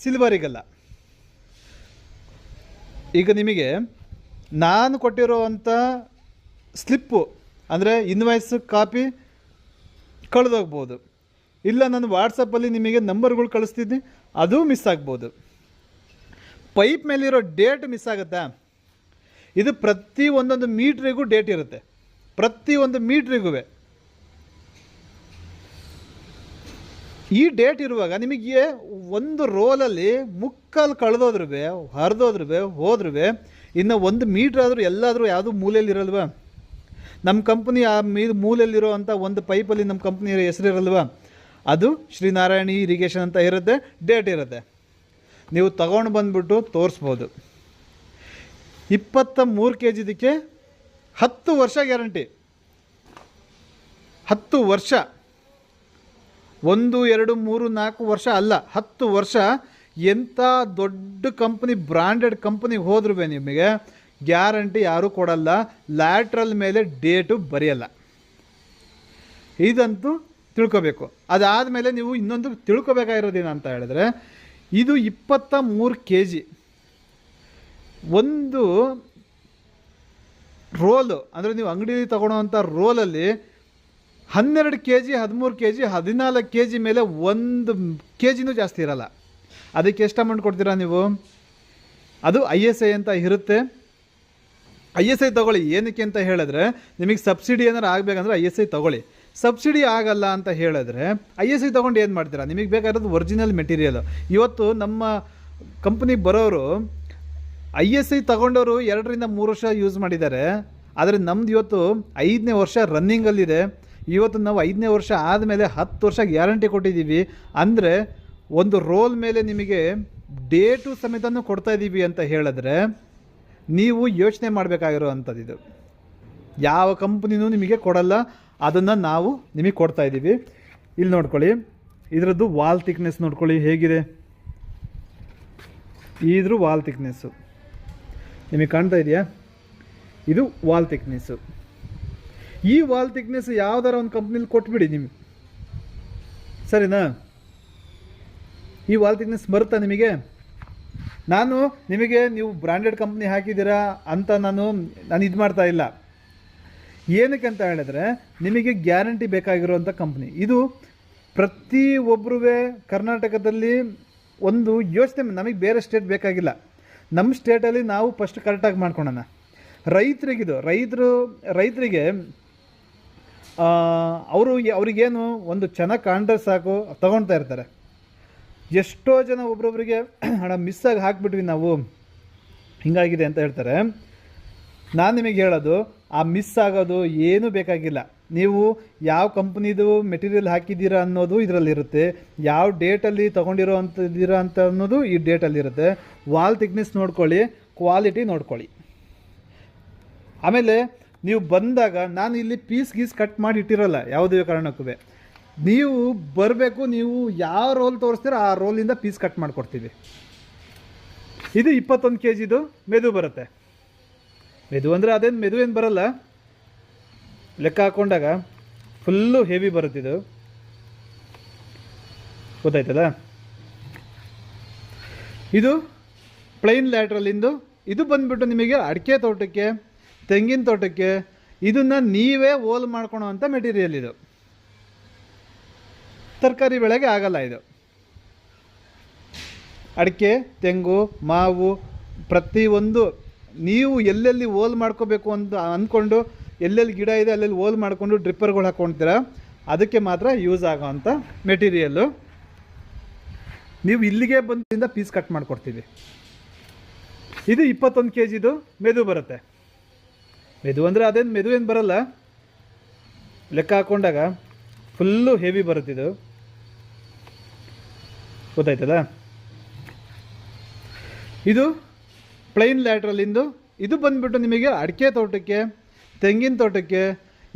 ಸಿಲ್ವರಿಗಲ್ಲ. ಈಗ ನಿಮಗೆ ನಾನು ಕೊಟ್ಟಿರೋವಂಥ ಸ್ಲಿಪ್ಪು ಅಂದರೆ ಇನ್ವಾಯ್ಸ್ ಕಾಪಿ ಕಳೆದೋಗ್ಬೋದು, ಇಲ್ಲ ನಾನು ವಾಟ್ಸಪ್ಪಲ್ಲಿ ನಿಮಗೆ ನಂಬರ್ಗಳು ಕಳಿಸ್ತಿದ್ದೀನಿ, ಅದು ಮಿಸ್ ಆಗ್ಬೋದು. ಪೈಪ್ ಮೇಲಿರೋ ಡೇಟ್ ಮಿಸ್ ಆಗುತ್ತಾ? ಇದು ಪ್ರತಿ ಒಂದೊಂದು ಮೀಟ್ರಿಗೂ ಡೇಟ್ ಇರುತ್ತೆ, ಪ್ರತಿಯೊಂದು ಮೀಟ್ರಿಗೂ. ಈ ಡೇಟ್ ಇರುವಾಗ ನಿಮಗೆ ಒಂದು ರೋಲಲ್ಲಿ ಮುಕ್ಕಾಲು ಕಳೆದೋದ್ರೂ ಹರಿದೋದ್ರೂ ಹೋದ್ರೂ ಇನ್ನು 1 ಮೀಟ್ರ್ ಆದರೂ ಎಲ್ಲಾದರೂ ಯಾವುದೂ ಮೂಲೆಯಲ್ಲಿ ಇರಲ್ವ? ನಮ್ಮ ಕಂಪ್ನಿ ಆ ಮೂಲೆಯಲ್ಲಿರೋ ಅಂಥ ಒಂದು ಪೈಪಲ್ಲಿ ನಮ್ಮ ಕಂಪ್ನಿ ಹೆಸರಿರಲ್ವ? ಅದು ಶ್ರೀನಾರಾಯಣಿ ಇರಿಗೇಷನ್ ಅಂತ ಇರುತ್ತೆ, ಡೇಟ್ ಇರುತ್ತೆ. ನೀವು ತಗೊಂಡು ಬಂದುಬಿಟ್ಟು ತೋರಿಸ್ಬೋದು. 23 kg ಇದಕ್ಕೆ 10 ವರ್ಷ ಗ್ಯಾರಂಟಿ. 10 ವರ್ಷ, 1 2 3 4 ವರ್ಷ ಅಲ್ಲ, 10 ವರ್ಷ. ಎಂಥ ದೊಡ್ಡ ಕಂಪ್ನಿ, ಬ್ರ್ಯಾಂಡೆಡ್ ಕಂಪ್ನಿಗೆ ಹೋದ್ರೂ ನಿಮಗೆ ಗ್ಯಾರಂಟಿ ಯಾರೂ ಕೊಡಲ್ಲ, ಲ್ಯಾಟ್ರಲ್ ಮೇಲೆ ಡೇಟು ಬರೆಯಲ್ಲ. ಇದಂತೂ ತಿಳ್ಕೊಬೇಕು. ಅದಾದಮೇಲೆ ನೀವು ಇನ್ನೊಂದು ತಿಳ್ಕೊಬೇಕಾಗಿರೋದೇನು ಅಂತ ಹೇಳಿದ್ರೆ, ಇದು 23 kg ಒಂದು ರೋಲು, ಅಂದರೆ ನೀವು ಅಂಗಡಿಯಲ್ಲಿ ತೊಗೊಳೋವಂಥ ರೋಲಲ್ಲಿ 12 kg 13 kg 14 kg ಮೇಲೆ 1 kgನೂ ಜಾಸ್ತಿ ಇರಲ್ಲ. ಅದಕ್ಕೆ ಎಷ್ಟು ಅಮೌಂಟ್ ಕೊಡ್ತೀರಾ ನೀವು? ಅದು ISI ಅಂತ ಇರುತ್ತೆ. ISI ತೊಗೊಳ್ಳಿ. ಏನಕ್ಕೆ ಅಂತ ಹೇಳಿದ್ರೆ, ನಿಮಗೆ ಸಬ್ಸಿಡಿ ಏನಾರು ಆಗಬೇಕಂದ್ರೆ ISI ತೊಗೊಳ್ಳಿ. ಸಬ್ಸಿಡಿ ಆಗಲ್ಲ ಅಂತ ಹೇಳಿದ್ರೆ ISI ತೊಗೊಂಡು ಏನು ಮಾಡ್ತೀರಾ? ನಿಮಗೆ ಬೇಕಾಗಿರೋದು ಒರಿಜಿನಲ್ ಮೆಟೀರಿಯಲು. ಇವತ್ತು ನಮ್ಮ ಕಂಪ್ನಿಗೆ ಬರೋರು ISI ತೊಗೊಂಡವರು 2 ರಿಂದ 3 ವರ್ಷ ಯೂಸ್ ಮಾಡಿದ್ದಾರೆ. ಆದರೆ ನಮ್ದು ಇವತ್ತು 5ನೇ ವರ್ಷ ರನ್ನಿಂಗಲ್ಲಿದೆ. ಇವತ್ತು ನಾವು 5ನೇ ವರ್ಷ ಆದಮೇಲೆ 10 ವರ್ಷ ಗ್ಯಾರಂಟಿ ಕೊಟ್ಟಿದ್ದೀವಿ. ಅಂದರೆ ಒಂದು ರೋಲ್ ಮೇಲೆ ನಿಮಗೆ ಡೇಟು ಸಮೇತನೂ ಕೊಡ್ತಾಯಿದ್ದೀವಿ ಅಂತ ಹೇಳಿದ್ರೆ ನೀವು ಯೋಚನೆ ಮಾಡಬೇಕಾಗಿರೋ ಅಂಥದ್ದು. ಇದು ಯಾವ ಕಂಪ್ನಿನೂ ನಿಮಗೆ ಕೊಡಲ್ಲ, ಅದನ್ನು ನಾವು ನಿಮಗೆ ಕೊಡ್ತಾಯಿದ್ದೀವಿ. ಇಲ್ಲಿ ನೋಡ್ಕೊಳ್ಳಿ, ಇದರದ್ದು ವಾಲ್ ಥಿಕ್ನೆಸ್ ನೋಡ್ಕೊಳ್ಳಿ ಹೇಗಿದೆ. ಇದ್ರ ವಾಲ್ ಥಿಕ್ನೆಸ್ಸು ನಿಮಗೆ ಕಾಣ್ತಾ ಇದೆಯಾ? ಇದು ವಾಲ್ ಥಿಕ್ನೆಸ್ಸು. ಈ ವಾಲ್ ಥಿಕ್ನೆಸ್ ಯಾವ್ದಾರ ಒಂದು ಕಂಪ್ನಿಲಿ ಕೊಟ್ಬಿಡಿ ನಿಮಗೆ, ಸರಿನಾ? ಈ ವಾಲ್ ಥಿಕ್ನೆಸ್ ಬರುತ್ತಾ ನಿಮಗೆ? ನಾನು ನಿಮಗೆ ನೀವು ಬ್ರ್ಯಾಂಡೆಡ್ ಕಂಪ್ನಿ ಹಾಕಿದ್ದೀರಾ ಅಂತ ನಾನು ಇದು ಮಾಡ್ತಾ ಇಲ್ಲ. ಏನಕ್ಕೆ ಅಂತ ಹೇಳಿದ್ರೆ, ನಿಮಗೆ ಗ್ಯಾರಂಟಿ ಬೇಕಾಗಿರುವಂಥ ಕಂಪ್ನಿ ಇದು. ಪ್ರತಿಯೊಬ್ಬರೂ ಕರ್ನಾಟಕದಲ್ಲಿ ಒಂದು ಯೋಚನೆ, ನಮಗೆ ಬೇರೆ ಸ್ಟೇಟ್ ಬೇಕಾಗಿಲ್ಲ, ನಮ್ಮ ಸ್ಟೇಟಲ್ಲಿ ನಾವು ಫಸ್ಟ್ ಕರೆಕ್ಟಾಗಿ ಮಾಡ್ಕೊಳ್ಳೋಣ. ರೈತರಿಗೆ ಅವ್ರಿಗೇನು ಒಂದು ಚೆನ್ನಾಗಿ ಕಾಂಟ್ರೆ ಸಾಕು, ತಗೊಳ್ತಾ ಇರ್ತಾರೆ. ಎಷ್ಟೋ ಜನ ಒಬ್ರೊಬ್ರಿಗೆ ಹಣ ಮಿಸ್ಸಾಗಿ ಹಾಕ್ಬಿಟ್ವಿ ನಾವು. ಹಿಂಗಾಗಿದೆ ಅಂತ ಹೇಳ್ತಾರೆ. ನಾನು ನಿಮಗೆ ಹೇಳೋದು, ಆ ಮಿಸ್ ಆಗೋದು ಏನೂ ಬೇಕಾಗಿಲ್ಲ. ನೀವು ಯಾವ ಕಂಪ್ನಿದು ಮೆಟೀರಿಯಲ್ ಹಾಕಿದ್ದೀರಾ ಅನ್ನೋದು ಇದರಲ್ಲಿರುತ್ತೆ, ಯಾವ ಡೇಟಲ್ಲಿ ತೊಗೊಂಡಿರೋ ಅಂಥದ್ದೀರಾ ಅಂತ ಅನ್ನೋದು ಈ ಡೇಟಲ್ಲಿರುತ್ತೆ. ವಾಲ್ ಥಿಕ್ನೆಸ್ ನೋಡ್ಕೊಳ್ಳಿ, ಕ್ವಾಲಿಟಿ ನೋಡ್ಕೊಳ್ಳಿ. ಆಮೇಲೆ ನೀವು ಬಂದಾಗ ನಾನು ಇಲ್ಲಿ ಪೀಸ್ ಕಟ್ ಮಾಡಿ ಇಟ್ಟಿರೋಲ್ಲ ಯಾವುದೇ ಕಾರಣಕ್ಕೂ. ನೀವು ಬರಬೇಕು, ನೀವು ಯಾವ ರೋಲ್ ತೋರಿಸ್ತೀರೋ ಆ ರೋಲಿಂದ ಪೀಸ್ ಕಟ್ ಮಾಡಿಕೊಡ್ತೀವಿ. ಇದು 21 kgದು ಮೆದು ಬರುತ್ತೆ. ಮೆದು ಅಂದರೆ ಅದೇನು ಮೆದು ಏನು ಬರಲ್ಲ, ಲೆಕ್ಕ ಹಾಕ್ಕೊಂಡಾಗ ಫುಲ್ಲು ಹೆವಿ ಬರುತ್ತಿದ್ದು, ಗೊತ್ತಾಯ್ತದ? ಇದು ಪ್ಲೈನ್ ಲ್ಯಾಟ್ರಲಿಂದು. ಇದು ಬಂದುಬಿಟ್ಟು ನಿಮಗೆ ಅಡಿಕೆ ತೋಟಕ್ಕೆ, ತೆಂಗಿನ ತೋಟಕ್ಕೆ ಇದನ್ನು ನೀವೇ ಹೋಲ್ ಮಾಡ್ಕೊಳೋ ಅಂಥ ಮೆಟೀರಿಯಲ್. ಇದು ತರಕಾರಿ ಬೆಳೆಗೆ ಆಗಲ್ಲ. ಇದು ಅಡಿಕೆ, ತೆಂಗು, ಮಾವು ಪ್ರತಿಯೊಂದು ನೀವು ಎಲ್ಲೆಲ್ಲಿ ಹೋಲ್ ಮಾಡ್ಕೋಬೇಕು ಅಂತ ಅಂದ್ಕೊಂಡು, ಎಲ್ಲೆಲ್ಲಿ ಗಿಡ ಇದೆ ಅಲ್ಲೆಲ್ಲಿ ಹೋಲ್ ಮಾಡಿಕೊಂಡು ಡ್ರಿಪ್ಪರ್ಗಳು ಹಾಕ್ಕೊಳ್ತೀರ, ಅದಕ್ಕೆ ಮಾತ್ರ ಯೂಸ್ ಆಗೋ ಅಂಥ ಮೆಟೀರಿಯಲ್ಲು. ನೀವು ಇಲ್ಲಿಗೆ ಬಂದಿಂದ ಪೀಸ್ ಕಟ್ ಮಾಡಿಕೊಡ್ತೀವಿ. ಇದು 21 kgದು ಮೆದು ಬರುತ್ತೆ. ಮೆದು ಅಂದರೆ ಅದೇನು ಮೆದು ಏನು ಬರಲ್ಲ, ಲೆಕ್ಕ ಹಾಕ್ಕೊಂಡಾಗ ಫುಲ್ಲು ಹೆವಿ ಬರುತ್ತಿದ್ದು, ಗೊತ್ತಾಯ್ತದ? ಇದು ಪ್ಲೈನ್ ಲ್ಯಾಟ್ರಲಿಂದು. ಇದು ಬಂದುಬಿಟ್ಟು ನಿಮಗೆ ಅಡಿಕೆ ತೋಟಕ್ಕೆ, ತೆಂಗಿನ ತೋಟಕ್ಕೆ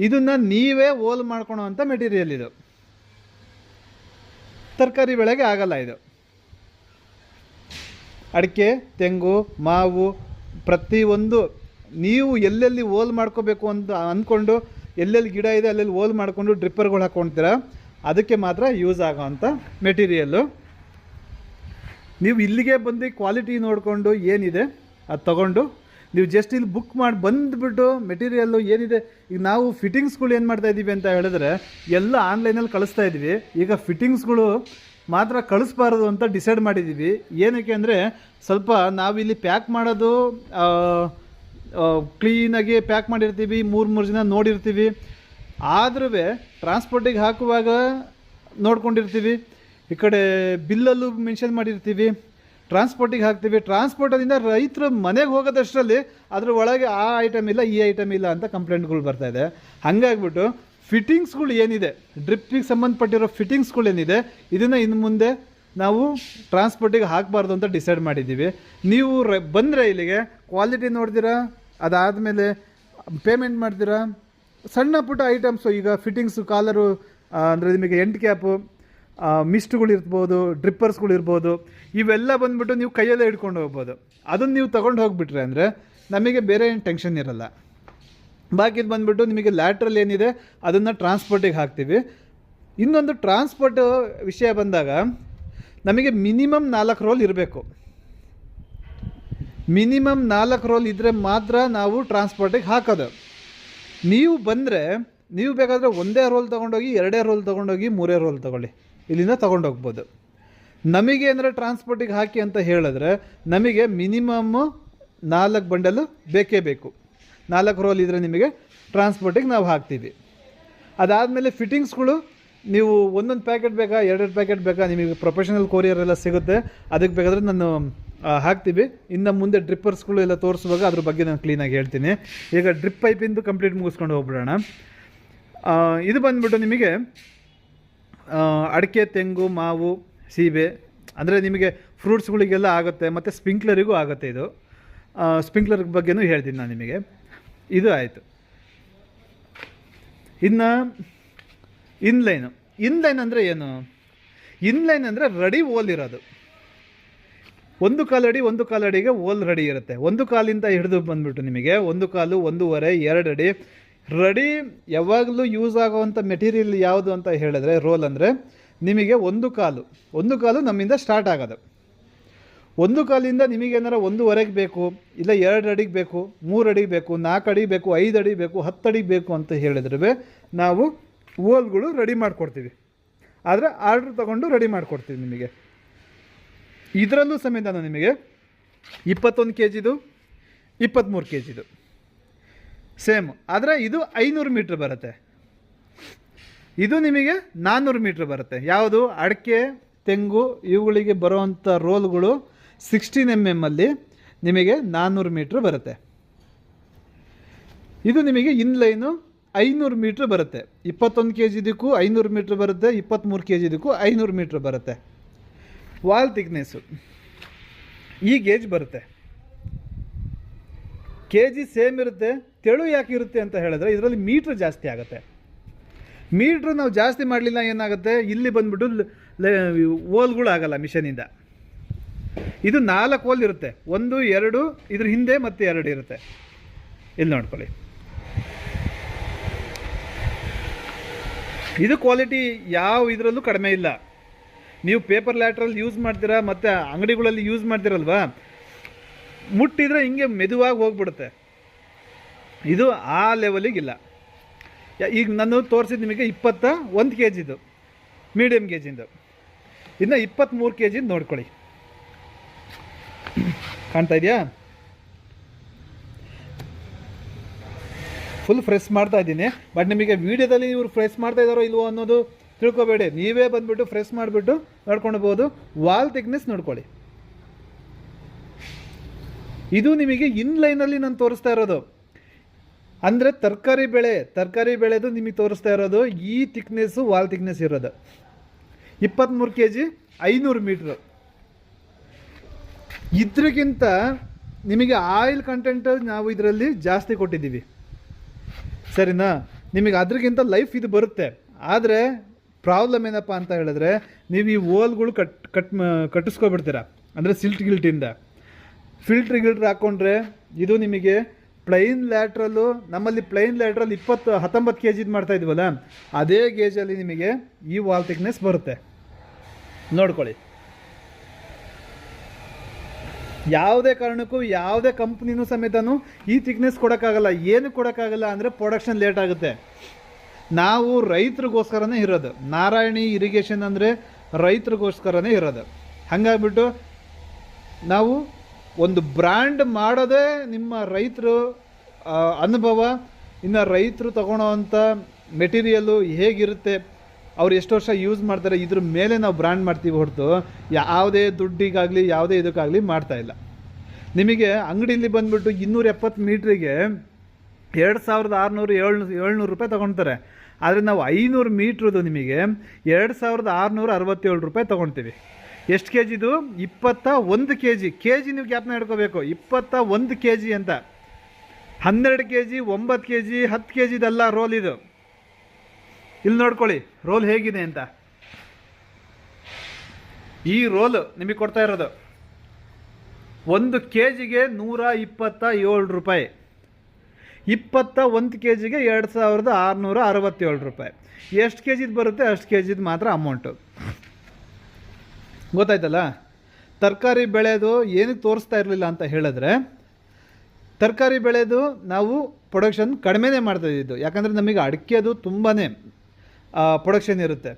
ಇದನ್ನು ನೀವೇ ಹೋಲ್ ಮಾಡ್ಕೊಳೋ ಅಂಥ ಮೆಟೀರಿಯಲ್. ಇದು ತರಕಾರಿ ಬೆಳೆಗೆ ಆಗಲ್ಲ. ಇದು ಅಡಿಕೆ, ತೆಂಗು, ಮಾವು ಪ್ರತಿಯೊಂದು ನೀವು ಎಲ್ಲೆಲ್ಲಿ ಹೋಲ್ ಮಾಡ್ಕೋಬೇಕು ಅಂತ ಅಂದ್ಕೊಂಡು, ಎಲ್ಲೆಲ್ಲಿ ಗಿಡ ಇದೆ ಅಲ್ಲೆಲ್ಲಿ ಹೋಲ್ ಮಾಡಿಕೊಂಡು ಡ್ರಿಪ್ಪರ್ಗಳು ಹಾಕ್ಕೊಳ್ತೀರ, ಅದಕ್ಕೆ ಮಾತ್ರ ಯೂಸ್ ಆಗೋ ಅಂಥ ಮೆಟೀರಿಯಲ್ಲು. ನೀವು ಇಲ್ಲಿಗೆ ಬಂದು ಕ್ವಾಲಿಟಿ ನೋಡಿಕೊಂಡು ಏನಿದೆ ಅದು ತೊಗೊಂಡು ನೀವು ಜಸ್ಟ್ ಇಲ್ಲಿ ಬುಕ್ ಮಾಡಿ ಬಂದುಬಿಟ್ಟು ಮೆಟೀರಿಯಲ್ಲು ಏನಿದೆ. ಈಗ ನಾವು ಫಿಟ್ಟಿಂಗ್ಸ್ಗಳು ಏನು ಮಾಡ್ತಾಯಿದ್ದೀವಿ ಅಂತ ಹೇಳಿದ್ರೆ, ಎಲ್ಲ ಆನ್ಲೈನಲ್ಲಿ ಕಳಿಸ್ತಾ ಇದ್ದೀವಿ. ಈಗ ಫಿಟ್ಟಿಂಗ್ಸ್ಗಳು ಮಾತ್ರ ಕಳಿಸ್ಬಾರ್ದು ಅಂತ ಡಿಸೈಡ್ ಮಾಡಿದ್ದೀವಿ. ಏನಕ್ಕೆ ಅಂದರೆ, ಸ್ವಲ್ಪ ನಾವಿಲ್ಲಿ ಪ್ಯಾಕ್ ಮಾಡೋದು ಕ್ಲೀನಾಗಿ ಪ್ಯಾಕ್ ಮಾಡಿರ್ತೀವಿ, ಮೂರು ಜನ ನೋಡಿರ್ತೀವಿ. ಆದ್ರೂ ಟ್ರಾನ್ಸ್ಪೋರ್ಟಿಗೆ ಹಾಕುವಾಗ ನೋಡ್ಕೊಂಡಿರ್ತೀವಿ, ಈ ಕಡೆ ಬಿಲ್ಲಲ್ಲೂ ಮೆನ್ಷನ್ ಮಾಡಿರ್ತೀವಿ, ಟ್ರಾನ್ಸ್ಪೋರ್ಟಿಗೆ ಹಾಕ್ತೀವಿ. ಟ್ರಾನ್ಸ್ಪೋರ್ಟದಿಂದ ರೈತರು ಮನೆಗೆ ಹೋಗೋದಷ್ಟರಲ್ಲಿ ಅದ್ರ ಒಳಗೆ ಆ ಐಟಮ್ ಇಲ್ಲ, ಈ ಐಟಮ್ ಇಲ್ಲ ಅಂತ ಕಂಪ್ಲೇಂಟ್ಗಳು ಬರ್ತಾಯಿದೆ. ಹಾಗಾಗ್ಬಿಟ್ಟು ಫಿಟ್ಟಿಂಗ್ಸ್ಗಳು ಏನಿದೆ, ಡ್ರಿಪ್ಪಿಗೆ ಸಂಬಂಧಪಟ್ಟಿರೋ ಫಿಟ್ಟಿಂಗ್ಸ್ಗಳು ಏನಿದೆ, ಇದನ್ನು ಇನ್ನು ಮುಂದೆ ನಾವು ಟ್ರಾನ್ಸ್ಪೋರ್ಟಿಗೆ ಹಾಕಬಾರ್ದು ಅಂತ ಡಿಸೈಡ್ ಮಾಡಿದ್ದೀವಿ. ನೀವು ಬಂದರೆ ಇಲ್ಲಿಗೆ ಕ್ವಾಲಿಟಿ ನೋಡ್ತೀರಾ, ಅದಾದಮೇಲೆ ಪೇಮೆಂಟ್ ಮಾಡ್ತೀರಾ. ಸಣ್ಣ ಪುಟ್ಟ ಐಟಮ್ಸು, ಈಗ ಫಿಟ್ಟಿಂಗ್ಸು, ಕಾಲರು ಅಂದರೆ ನಿಮಗೆ ಎಂಡ್ ಕ್ಯಾಪು, ಮಿಸ್ಟ್ಗಳು ಇರ್ಬೋದು, ಡ್ರಿಪ್ಪರ್ಸ್ಗಳು ಇರ್ಬೋದು, ಇವೆಲ್ಲ ಬಂದುಬಿಟ್ಟು ನೀವು ಕೈಯಲ್ಲೇ ಹಿಡ್ಕೊಂಡು ಹೋಗ್ಬೋದು. ಅದನ್ನು ನೀವು ತೊಗೊಂಡು ಹೋಗಿಬಿಟ್ರೆ ಅಂದರೆ ನಮಗೆ ಬೇರೆ ಏನು ಟೆನ್ಷನ್ ಇರಲ್ಲ. ಬಾಕಿದು ಬಂದುಬಿಟ್ಟು ನಿಮಗೆ ಲ್ಯಾಟ್ರಲ್ ಏನಿದೆ ಅದನ್ನು ಟ್ರಾನ್ಸ್ಪೋರ್ಟಿಗೆ ಹಾಕ್ತೀವಿ. ಇನ್ನೊಂದು ಟ್ರಾನ್ಸ್ಪೋರ್ಟ್ ವಿಷಯ ಬಂದಾಗ ನಮಗೆ ಮಿನಿಮಮ್ 4 ರೋಲ್ ಇರಬೇಕು. ಮಿನಿಮಮ್ 4 ರೋಲ್ ಇದ್ದರೆ ಮಾತ್ರ ನಾವು ಟ್ರಾನ್ಸ್ಪೋರ್ಟಿಗೆ ಹಾಕೋದು. ನೀವು ಬಂದರೆ ನೀವು ಬೇಕಾದರೆ ಒಂದೇ ರೋಲ್ ತೊಗೊಂಡೋಗಿ, 2 ರೋಲ್ ತೊಗೊಂಡೋಗಿ, 3 ರೋಲ್ ತೊಗೊಳ್ಳಿ, ಇಲ್ಲಿಂದ ತೊಗೊಂಡೋಗ್ಬೋದು. ನಮಗೆ ಅಂದರೆ ಟ್ರಾನ್ಸ್ಪೋರ್ಟಿಗೆ ಹಾಕಿ ಅಂತ ಹೇಳಿದ್ರೆ ನಮಗೆ ಮಿನಿಮಮ್ಮು 4 ಬಂಡಲು ಬೇಕೇ ಬೇಕು. 4 ರೋಲ್ ಇದ್ದರೆ ನಿಮಗೆ ಟ್ರಾನ್ಸ್ಪೋರ್ಟಿಗೆ ನಾವು ಹಾಕ್ತೀವಿ. ಅದಾದಮೇಲೆ ಫಿಟ್ಟಿಂಗ್ಸ್ಗಳು ನೀವು ಒಂದೊಂದು ಪ್ಯಾಕೆಟ್ ಬೇಕಾ, 2 ಪ್ಯಾಕೆಟ್ ಬೇಕಾ, ನಿಮಗೆ ಪ್ರೊಫೆಷನಲ್ ಕೊರಿಯರ್ ಎಲ್ಲ ಸಿಗುತ್ತೆ, ಅದಕ್ಕೆ ಬೇಕಾದರೆ ನಾನು ಹಾಕ್ತೀವಿ. ಇನ್ನು ಮುಂದೆ ಡ್ರಿಪ್ಪರ್ಸ್ಗಳು ಎಲ್ಲ ತೋರಿಸುವಾಗ ಅದ್ರ ಬಗ್ಗೆ ನಾನು ಕ್ಲೀನಾಗಿ ಹೇಳ್ತೀನಿ. ಈಗ ಡ್ರಿಪ್ ಪೈಪಿಂದು ಕಂಪ್ಲೀಟ್ ಮುಗಿಸ್ಕೊಂಡು ಹೋಗ್ಬಿಡೋಣ. ಇದು ಬಂದುಬಿಟ್ಟು ನಿಮಗೆ ಅಡಿಕೆ, ತೆಂಗು, ಮಾವು, ಸೀಬೆ ಅಂದರೆ ನಿಮಗೆ ಫ್ರೂಟ್ಸ್ಗಳಿಗೆಲ್ಲ ಆಗುತ್ತೆ, ಮತ್ತು ಸ್ಪ್ರಿಂಕ್ಲರಿಗೂ ಆಗುತ್ತೆ. ಇದು ಸ್ಪ್ರಿಂಕ್ಲರ್ ಬಗ್ಗೆನೂ ಹೇಳ್ತೀನಿ ನಾನು ನಿಮಗೆ. ಇದು ಆಯಿತು. ಇನ್ನು ಇನ್ಲೈನ್ ಅಂದರೆ ಏನು? ಇನ್ಲೈನ್ ಅಂದರೆ ರೆಡಿ ಹೋಲ್ ಇರೋದು. ಒಂದು ಕಾಲಡಿ ಹೋಲ್ ರೆಡಿ ಇರುತ್ತೆ. ಒಂದು ಕಾಲಿಂದ ಹಿಡಿದು ಬಂದುಬಿಟ್ಟು ನಿಮಗೆ 1 ಕಾಲು, 1.5, 2 ಅಡಿ ರೆಡಿ. ಯಾವಾಗಲೂ ಯೂಸ್ ಆಗೋವಂಥ ಮೆಟೀರಿಯಲ್ ಯಾವುದು ಅಂತ ಹೇಳಿದ್ರೆ, ರೋಲ್ ಅಂದರೆ ನಿಮಗೆ 1 ಕಾಲು ನಮ್ಮಿಂದ ಸ್ಟಾರ್ಟ್ ಆಗೋದು. 1 ಕಾಲಿಂದ ನಿಮಗೇನಾರ 1.5 ಬೇಕು, ಇಲ್ಲ 2 ಅಡಿಗೆ ಬೇಕು, 3 ಅಡಿಗೆ ಬೇಕು, 4 ಅಡಿ ಬೇಕು, 5 ಅಡಿ ಬೇಕು, 10 ಅಡಿ ಬೇಕು ಅಂತ ಹೇಳಿದ್ರೆ ನಾವು ಹೋಲ್ಗಳು ರೆಡಿ ಮಾಡಿಕೊಡ್ತೀವಿ. ಆದರೆ ಆರ್ಡ್ರ್ ತೊಗೊಂಡು ರೆಡಿ ಮಾಡಿಕೊಡ್ತೀವಿ ನಿಮಗೆ. ಇದರಲ್ಲೂ ಸಮೇತ ನಾನು ನಿಮಗೆ 21 kgದು, 23 kgದು ಸೇಮ್. ಆದರೆ ಇದು 500 ಮೀಟ್ರ್ ಬರುತ್ತೆ, ಇದು ನಿಮಗೆ 400 ಮೀಟ್ರ್ ಬರುತ್ತೆ. ಯಾವುದು? ಅಡಿಕೆ, ತೆಂಗು ಇವುಗಳಿಗೆ ಬರುವಂಥ ರೋಲ್ಗಳು 16 mm ಅಲ್ಲಿ ನಿಮಗೆ 400 ಮೀಟ್ರ್ ಬರುತ್ತೆ. ಇದು ನಿಮಗೆ ಇನ್ಲೈನು 500 ಮೀಟ್ರ್ ಬರುತ್ತೆ. 21 kg ಇದಕ್ಕೂ 500 ಮೀಟ್ರ್ ಬರುತ್ತೆ, 23 kg ಇದಕ್ಕೂ 500 ಮೀಟ್ರ್ ಬರುತ್ತೆ. ವಾಲ್ ಥಿಕ್ನೆಸ್ಸು ಈ ಗೇಜ್ ಬರುತ್ತೆ. ಕೆ ಜಿ ಸೇಮ್ ಇರುತ್ತೆ. ತೆಳು ಯಾಕೆ ಇರುತ್ತೆ ಅಂತ ಹೇಳಿದ್ರೆ ಇದರಲ್ಲಿ ಮೀಟ್ರ್ ಜಾಸ್ತಿ ಆಗುತ್ತೆ. ಮೀಟ್ರ್ ನಾವು ಜಾಸ್ತಿ ಮಾಡಲಿಲ್ಲ ಏನಾಗುತ್ತೆ, ಇಲ್ಲಿ ಬಂದ್ಬಿಟ್ಟು ಹೋಲ್ಗಳು ಆಗಲ್ಲ ಮಿಷನಿಂದ. ಇದು 4 ಹೋಲ್ ಇರುತ್ತೆ, 1 2 ಇದ್ರ ಹಿಂದೆ ಮತ್ತು 2 ಇರುತ್ತೆ. ಇಲ್ಲಿ ನೋಡ್ಕೊಳ್ಳಿ, ಇದು ಕ್ವಾಲಿಟಿ ಯಾವ ಇದರಲ್ಲೂ ಕಡಿಮೆ ಇಲ್ಲ. ನೀವು ಪೇಪರ್ ಲ್ಯಾಟ್ರಲ್ಲಿ ಯೂಸ್ ಮಾಡ್ತೀರಾ ಮತ್ತು ಅಂಗಡಿಗಳಲ್ಲಿ ಯೂಸ್ ಮಾಡ್ತೀರಲ್ವಾ, ಮುಟ್ಟಿದ್ರೆ ಹಿಂಗೆ ಮೆದುವಾಗಿ ಹೋಗ್ಬಿಡುತ್ತೆ. ಇದು ಆ ಲೆವೆಲಿಗಿಲ್ಲ. ಈಗ ನಾನು ತೋರಿಸಿದ್ದು ನಿಮಗೆ 21 kg ಇದು ಮೀಡಿಯಮ್ ಗೇಜಿಂದು. ಇನ್ನು 23 kg ನೋಡ್ಕೊಳ್ಳಿ, ಕಾಣ್ತಾ ಇದೆಯಾ? ಫುಲ್ ಫ್ರೆಶ್ ಮಾಡ್ತಾ ಇದ್ದೀನಿ. ಬಟ್ ನಿಮಗೆ ವೀಡಿಯೋದಲ್ಲಿ ಇವರು ಫ್ರೆಶ್ ಮಾಡ್ತಾ ಇದ್ದಾರೋ ಇಲ್ವೋ ಅನ್ನೋದು ತಿಳ್ಕೊಬೇಡಿ. ನೀವೇ ಬಂದುಬಿಟ್ಟು ಫ್ರೆಶ್ ಮಾಡಿಬಿಟ್ಟು ನೋಡ್ಕೊಳ್ಬೋದು. ವಾಲ್ ಥಿಕ್ನೆಸ್ ನೋಡ್ಕೊಳ್ಳಿ. ಇದು ನಿಮಗೆ ಇನ್ಲೈನಲ್ಲಿ ನಾನು ತೋರಿಸ್ತಾ ಇರೋದು. ಅಂದರೆ ತರಕಾರಿ ಬೆಳೆದು ನಿಮಗೆ ತೋರಿಸ್ತಾ ಇರೋದು ಈ ಥಿಕ್ನೆಸ್ಸು, ವಾಲ್ ಥಿಕ್ನೆಸ್ ಇರೋದು. 23 kg 500 ಮೀಟ್ರು. ಇದ್ರಿಗಿಂತ ನಿಮಗೆ ಆಯಿಲ್ ಕಂಟೆಂಟ್ ನಾವು ಇದರಲ್ಲಿ ಜಾಸ್ತಿ ಕೊಟ್ಟಿದ್ದೀವಿ, ಸರಿನಾ? ನಿಮಗೆ ಅದ್ರಿಗಿಂತ ಲೈಫ್ ಇದು ಬರುತ್ತೆ. ಆದರೆ ಪ್ರಾಬ್ಲಮ್ ಏನಪ್ಪ ಅಂತ ಹೇಳಿದ್ರೆ, ನೀವು ಈ ಹೋಲ್ಗಳು ಕಟ್ಟಿಸ್ಕೊಬಿಡ್ತೀರ, ಅಂದರೆ ಗಿಲ್ಟಿಂದ ಫಿಲ್ಟ್ರ್ ಹಾಕ್ಕೊಂಡ್ರೆ ಇದು ನಿಮಗೆ ಪ್ಲೈನ್ ಲ್ಯಾಟ್ರಲ್ಲು. ನಮ್ಮಲ್ಲಿ ಪ್ಲೈನ್ ಲ್ಯಾಟ್ರಲ್ 19 kg ಮಾಡ್ತಾ ಇದ್ವಲ್ಲ, ಅದೇ ಗೇಜಲ್ಲಿ ನಿಮಗೆ ಈ ವಾಲ್ ಥಿಕ್ನೆಸ್ ಬರುತ್ತೆ. ನೋಡ್ಕೊಳ್ಳಿ, ಯಾವುದೇ ಕಾರಣಕ್ಕೂ ಯಾವುದೇ ಕಂಪ್ನಿನೂ ಸಮೇತನೂ ಈ ಥಿಕ್ನೆಸ್ ಕೊಡೋಕ್ಕಾಗಲ್ಲ. ಏನು ಕೊಡೋಕ್ಕಾಗಲ್ಲ ಅಂದರೆ ಪ್ರೊಡಕ್ಷನ್ ಲೇಟ್ ಆಗುತ್ತೆ. ನಾವು ರೈತರಿಗೋಸ್ಕರನೇ ಇರೋದು. ನಾರಾಯಣಿ ಇರಿಗೇಷನ್ ಅಂದರೆ ರೈತರಿಗೋಸ್ಕರನೇ ಇರೋದು. ಹಾಗಾಗ್ಬಿಟ್ಟು ನಾವು ಒಂದು ಬ್ರ್ಯಾಂಡ್ ಮಾಡೋದೇ ನಿಮ್ಮ ರೈತರು ಅನುಭವ, ಇನ್ನು ರೈತರು ತೊಗೊಳೋವಂಥ ಮೆಟೀರಿಯಲ್ಲು ಹೇಗಿರುತ್ತೆ, ಅವ್ರು ಎಷ್ಟು ವರ್ಷ ಯೂಸ್ ಮಾಡ್ತಾರೆ, ಇದ್ರ ಮೇಲೆ ನಾವು ಬ್ರ್ಯಾಂಡ್ ಮಾಡ್ತೀವಿ ಹೊರತು ಯಾವುದೇ ದುಡ್ಡಿಗಾಗಲಿ ಯಾವುದೇ ಇದಕ್ಕಾಗಲಿ ಮಾಡ್ತಾಯಿಲ್ಲ. ನಿಮಗೆ ಅಂಗಡಿಯಲ್ಲಿ ಬಂದುಬಿಟ್ಟು 270 ಮೀಟ್ರಿಗೆ 2600-700 ರೂಪಾಯಿ ತೊಗೊಳ್ತಾರೆ. ಆದರೆ ನಾವು 500 ಮೀಟ್ರದ್ದು ನಿಮಗೆ 2667 ರೂಪಾಯಿ ತೊಗೊಳ್ತೀವಿ. ಎಷ್ಟು ಕೆ ಜಿದು? 21 kg. ಕೆ ಜಿ ನೀವು ಗ್ಯಾಪ್ನ ಹಿಡ್ಕೋಬೇಕು. 21 kg ಅಂತ. 12 kg, 9 kg, 10 kg ಇದೆಲ್ಲ ರೋಲ್ ಇದು. ಇಲ್ಲಿ ನೋಡ್ಕೊಳ್ಳಿ ರೋಲ್ ಹೇಗಿದೆ ಅಂತ. ಈ ರೋಲ್ ನಿಮಗೆ ಕೊಡ್ತಾ ಇರೋದು 1 kgಗೆ 127 ರೂಪಾಯಿ. 21 kgಗೆ 2667 ರೂಪಾಯಿ. ಎಷ್ಟು ಕೆ ಜಿದು ಬರುತ್ತೆ ಅಷ್ಟು ಕೆ ಜಿದು ಮಾತ್ರ ಅಮೌಂಟು. ಗೊತ್ತಾಯ್ತಲ್ಲ? ತರಕಾರಿ ಬೆಳೆದು ಏನಕ್ಕೆ ತೋರಿಸ್ತಾ ಇರಲಿಲ್ಲ ಅಂತ ಹೇಳಿದ್ರೆ, ತರಕಾರಿ ಬೆಳೆದು ನಾವು ಪ್ರೊಡಕ್ಷನ್ ಕಡಿಮೆನೇ ಮಾಡ್ತಾಯಿದ್ದು. ಯಾಕಂದರೆ ನಮಗೆ ಅಡಿಕೆದು ತುಂಬಾ ಪ್ರೊಡಕ್ಷನ್ ಇರುತ್ತೆ.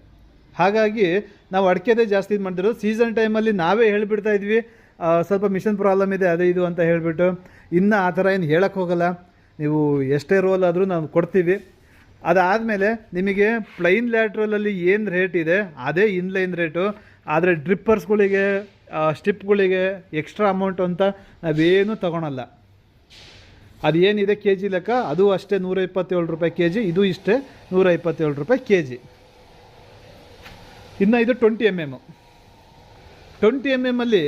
ಹಾಗಾಗಿ ನಾವು ಅಡಿಕೆದೇ ಜಾಸ್ತಿ ಇದು ಮಾಡ್ತಿರೋದು. ಸೀಸನ್ ಟೈಮಲ್ಲಿ ನಾವೇ ಹೇಳಿಬಿಡ್ತಾ ಇದ್ವಿ ಸ್ವಲ್ಪ ಮಿಷನ್ ಪ್ರಾಬ್ಲಮ್ ಇದೆ ಅದು ಇದು ಅಂತ ಹೇಳಿಬಿಟ್ಟು. ಇನ್ನು ಆ ಥರ ಏನು ಹೇಳಕ್ಕೆ ಹೋಗಲ್ಲ. ನೀವು ಎಷ್ಟೇ ರೋಲ್ ಆದರೂ ನಾವು ಕೊಡ್ತೀವಿ. ಅದಾದಮೇಲೆ ನಿಮಗೆ ಪ್ಲೈನ್ ಲ್ಯಾಟ್ರಲಲ್ಲಿ ಏನು ರೇಟ್ ಇದೆ ಅದೇ ಇನ್ಲೈನ್ ರೇಟು. ಆದರೆ ಡ್ರಿಪ್ಪರ್ಸ್ಗಳಿಗೆ ಸ್ಟಿಪ್ಗಳಿಗೆ ಎಕ್ಸ್ಟ್ರಾ ಅಮೌಂಟು ಅಂತ ನಾವೇನೂ ತೊಗೊಳಲ್ಲ. ಅದು ಏನಿದೆ ಕೆ ಜಿ ಲೆಕ್ಕ ಅದು ಅಷ್ಟೇ 127 ರೂಪಾಯಿ ಕೆ ಜಿ. ಇದು ಇಷ್ಟೇ 127 ರೂಪಾಯಿ ಕೆ ಜಿ. ಇನ್ನು ಇದು 20 mm. 20 mm ಅಲ್ಲಿ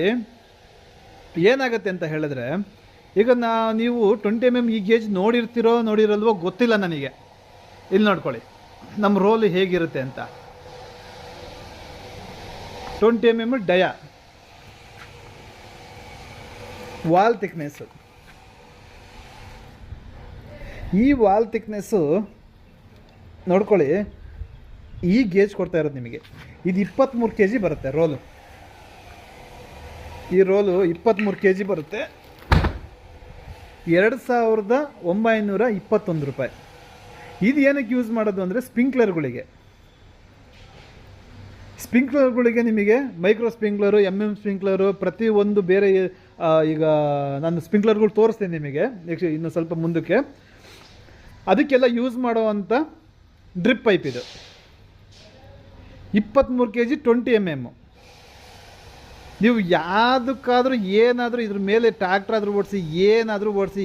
ಏನಾಗುತ್ತೆ ಅಂತ ಹೇಳಿದ್ರೆ, ಈಗ ನೀವು 20 mm ಈ ಗೇಜ್ ನೋಡಿರಲ್ವೋ ಗೊತ್ತಿಲ್ಲ ನನಗೆ. ಇಲ್ಲಿ ನೋಡ್ಕೊಳ್ಳಿ ನಮ್ಮ ರೋಲ್ ಹೇಗಿರುತ್ತೆ ಅಂತ. 20 mm ಡಯಾ ವಾಲ್ ಥಿಕ್ನೆಸ್ಸು. ಈ ವಾಲ್ ಥಿಕ್ನೆಸ್ಸು ನೋಡ್ಕೊಳ್ಳಿ, ಈ ಗೇಜ್ ಕೊಡ್ತಾ ಇರೋದು ನಿಮಗೆ. ಇದು 23 kg ಬರುತ್ತೆ ರೋಲು. ಈ ರೋಲು 23 kg ಬರುತ್ತೆ. 2921 ರೂಪಾಯಿ. ಇದು ಏನಕ್ಕೆ ಯೂಸ್ ಮಾಡೋದು ಅಂದರೆ ಸ್ಪ್ರಿಂಕ್ಲರ್ಗಳಿಗೆ ನಿಮಗೆ ಮೈಕ್ರೋ ಸ್ಪ್ರಿಂಕ್ಲರು, ಸ್ಪ್ರಿಂಕ್ಲರು ಪ್ರತಿಯೊಂದು ಬೇರೆ. ಈಗ ನಾನು ಸ್ಪ್ರಿಂಕ್ಲರ್ಗಳು ತೋರಿಸ್ತೀನಿ ನಿಮಗೆ ನೆಕ್ಸ್ಟ್ ಇನ್ನು ಸ್ವಲ್ಪ ಮುಂದಕ್ಕೆ. ಅದಕ್ಕೆಲ್ಲ ಯೂಸ್ ಮಾಡೋವಂಥ ಡ್ರಿಪ್ ಪೈಪ್ ಇದು. 23 kg 20 mm. ನೀವು ಯಾವುದಕ್ಕಾದರೂ ಏನಾದರೂ ಇದ್ರ ಮೇಲೆ ಟ್ರ್ಯಾಕ್ಟರ್ ಆದರೂ ಓಡಿಸಿ ಏನಾದರೂ ಓಡಿಸಿ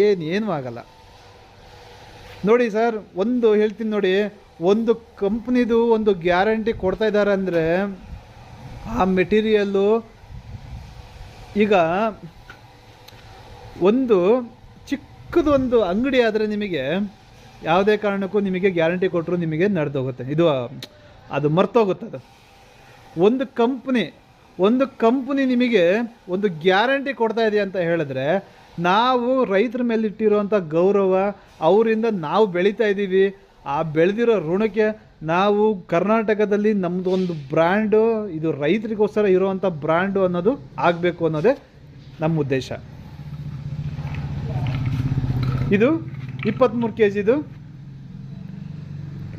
ಏನೇನೂ ಆಗಲ್ಲ. ನೋಡಿ ಸರ್, ಒಂದು ಹೇಳ್ತೀನಿ ನೋಡಿ, ಒಂದು ಕಂಪ್ನಿದು ಒಂದು ಗ್ಯಾರಂಟಿ ಕೊಡ್ತಾ ಇದ್ದಾರೆ ಅಂದರೆ ಆ ಮೆಟೀರಿಯಲ್ಲು, ಈಗ ಒಂದು ಚಿಕ್ಕದೊಂದು ಅಂಗಡಿ ಆದರೆ ನಿಮಗೆ ಯಾವುದೇ ಕಾರಣಕ್ಕೂ ನಿಮಗೆ ಗ್ಯಾರಂಟಿ ಕೊಟ್ಟರು ನಿಮಗೆ ನಡೆದೋಗುತ್ತೆ, ಅದು ಮರ್ತೋಗುತ್ತೆ. ಅದು ಒಂದು ಕಂಪ್ನಿ ನಿಮಗೆ ಒಂದು ಗ್ಯಾರಂಟಿ ಕೊಡ್ತಾ ಇದೆ ಅಂತ ಹೇಳಿದ್ರೆ, ನಾವು ರೈತರ ಮೇಲೆ ಇಟ್ಟಿರುವಂಥ ಗೌರವ, ಅವರಿಂದ ನಾವು ಬೆಳೀತಾ ಇದ್ದೀವಿ, ಆ ಬೆಳೆದಿರೋ ಋಣಕ್ಕೆ ನಾವು ಕರ್ನಾಟಕದಲ್ಲಿ ನಮ್ಮದು ಒಂದು ಬ್ರ್ಯಾಂಡು, ಇದು ರೈತರಿಗೋಸ್ಕರ ಇರುವಂಥ ಬ್ರ್ಯಾಂಡು ಅನ್ನೋದು ಆಗಬೇಕು ಅನ್ನೋದೇ ನಮ್ಮ ಉದ್ದೇಶ. ಇದು 23 kgದು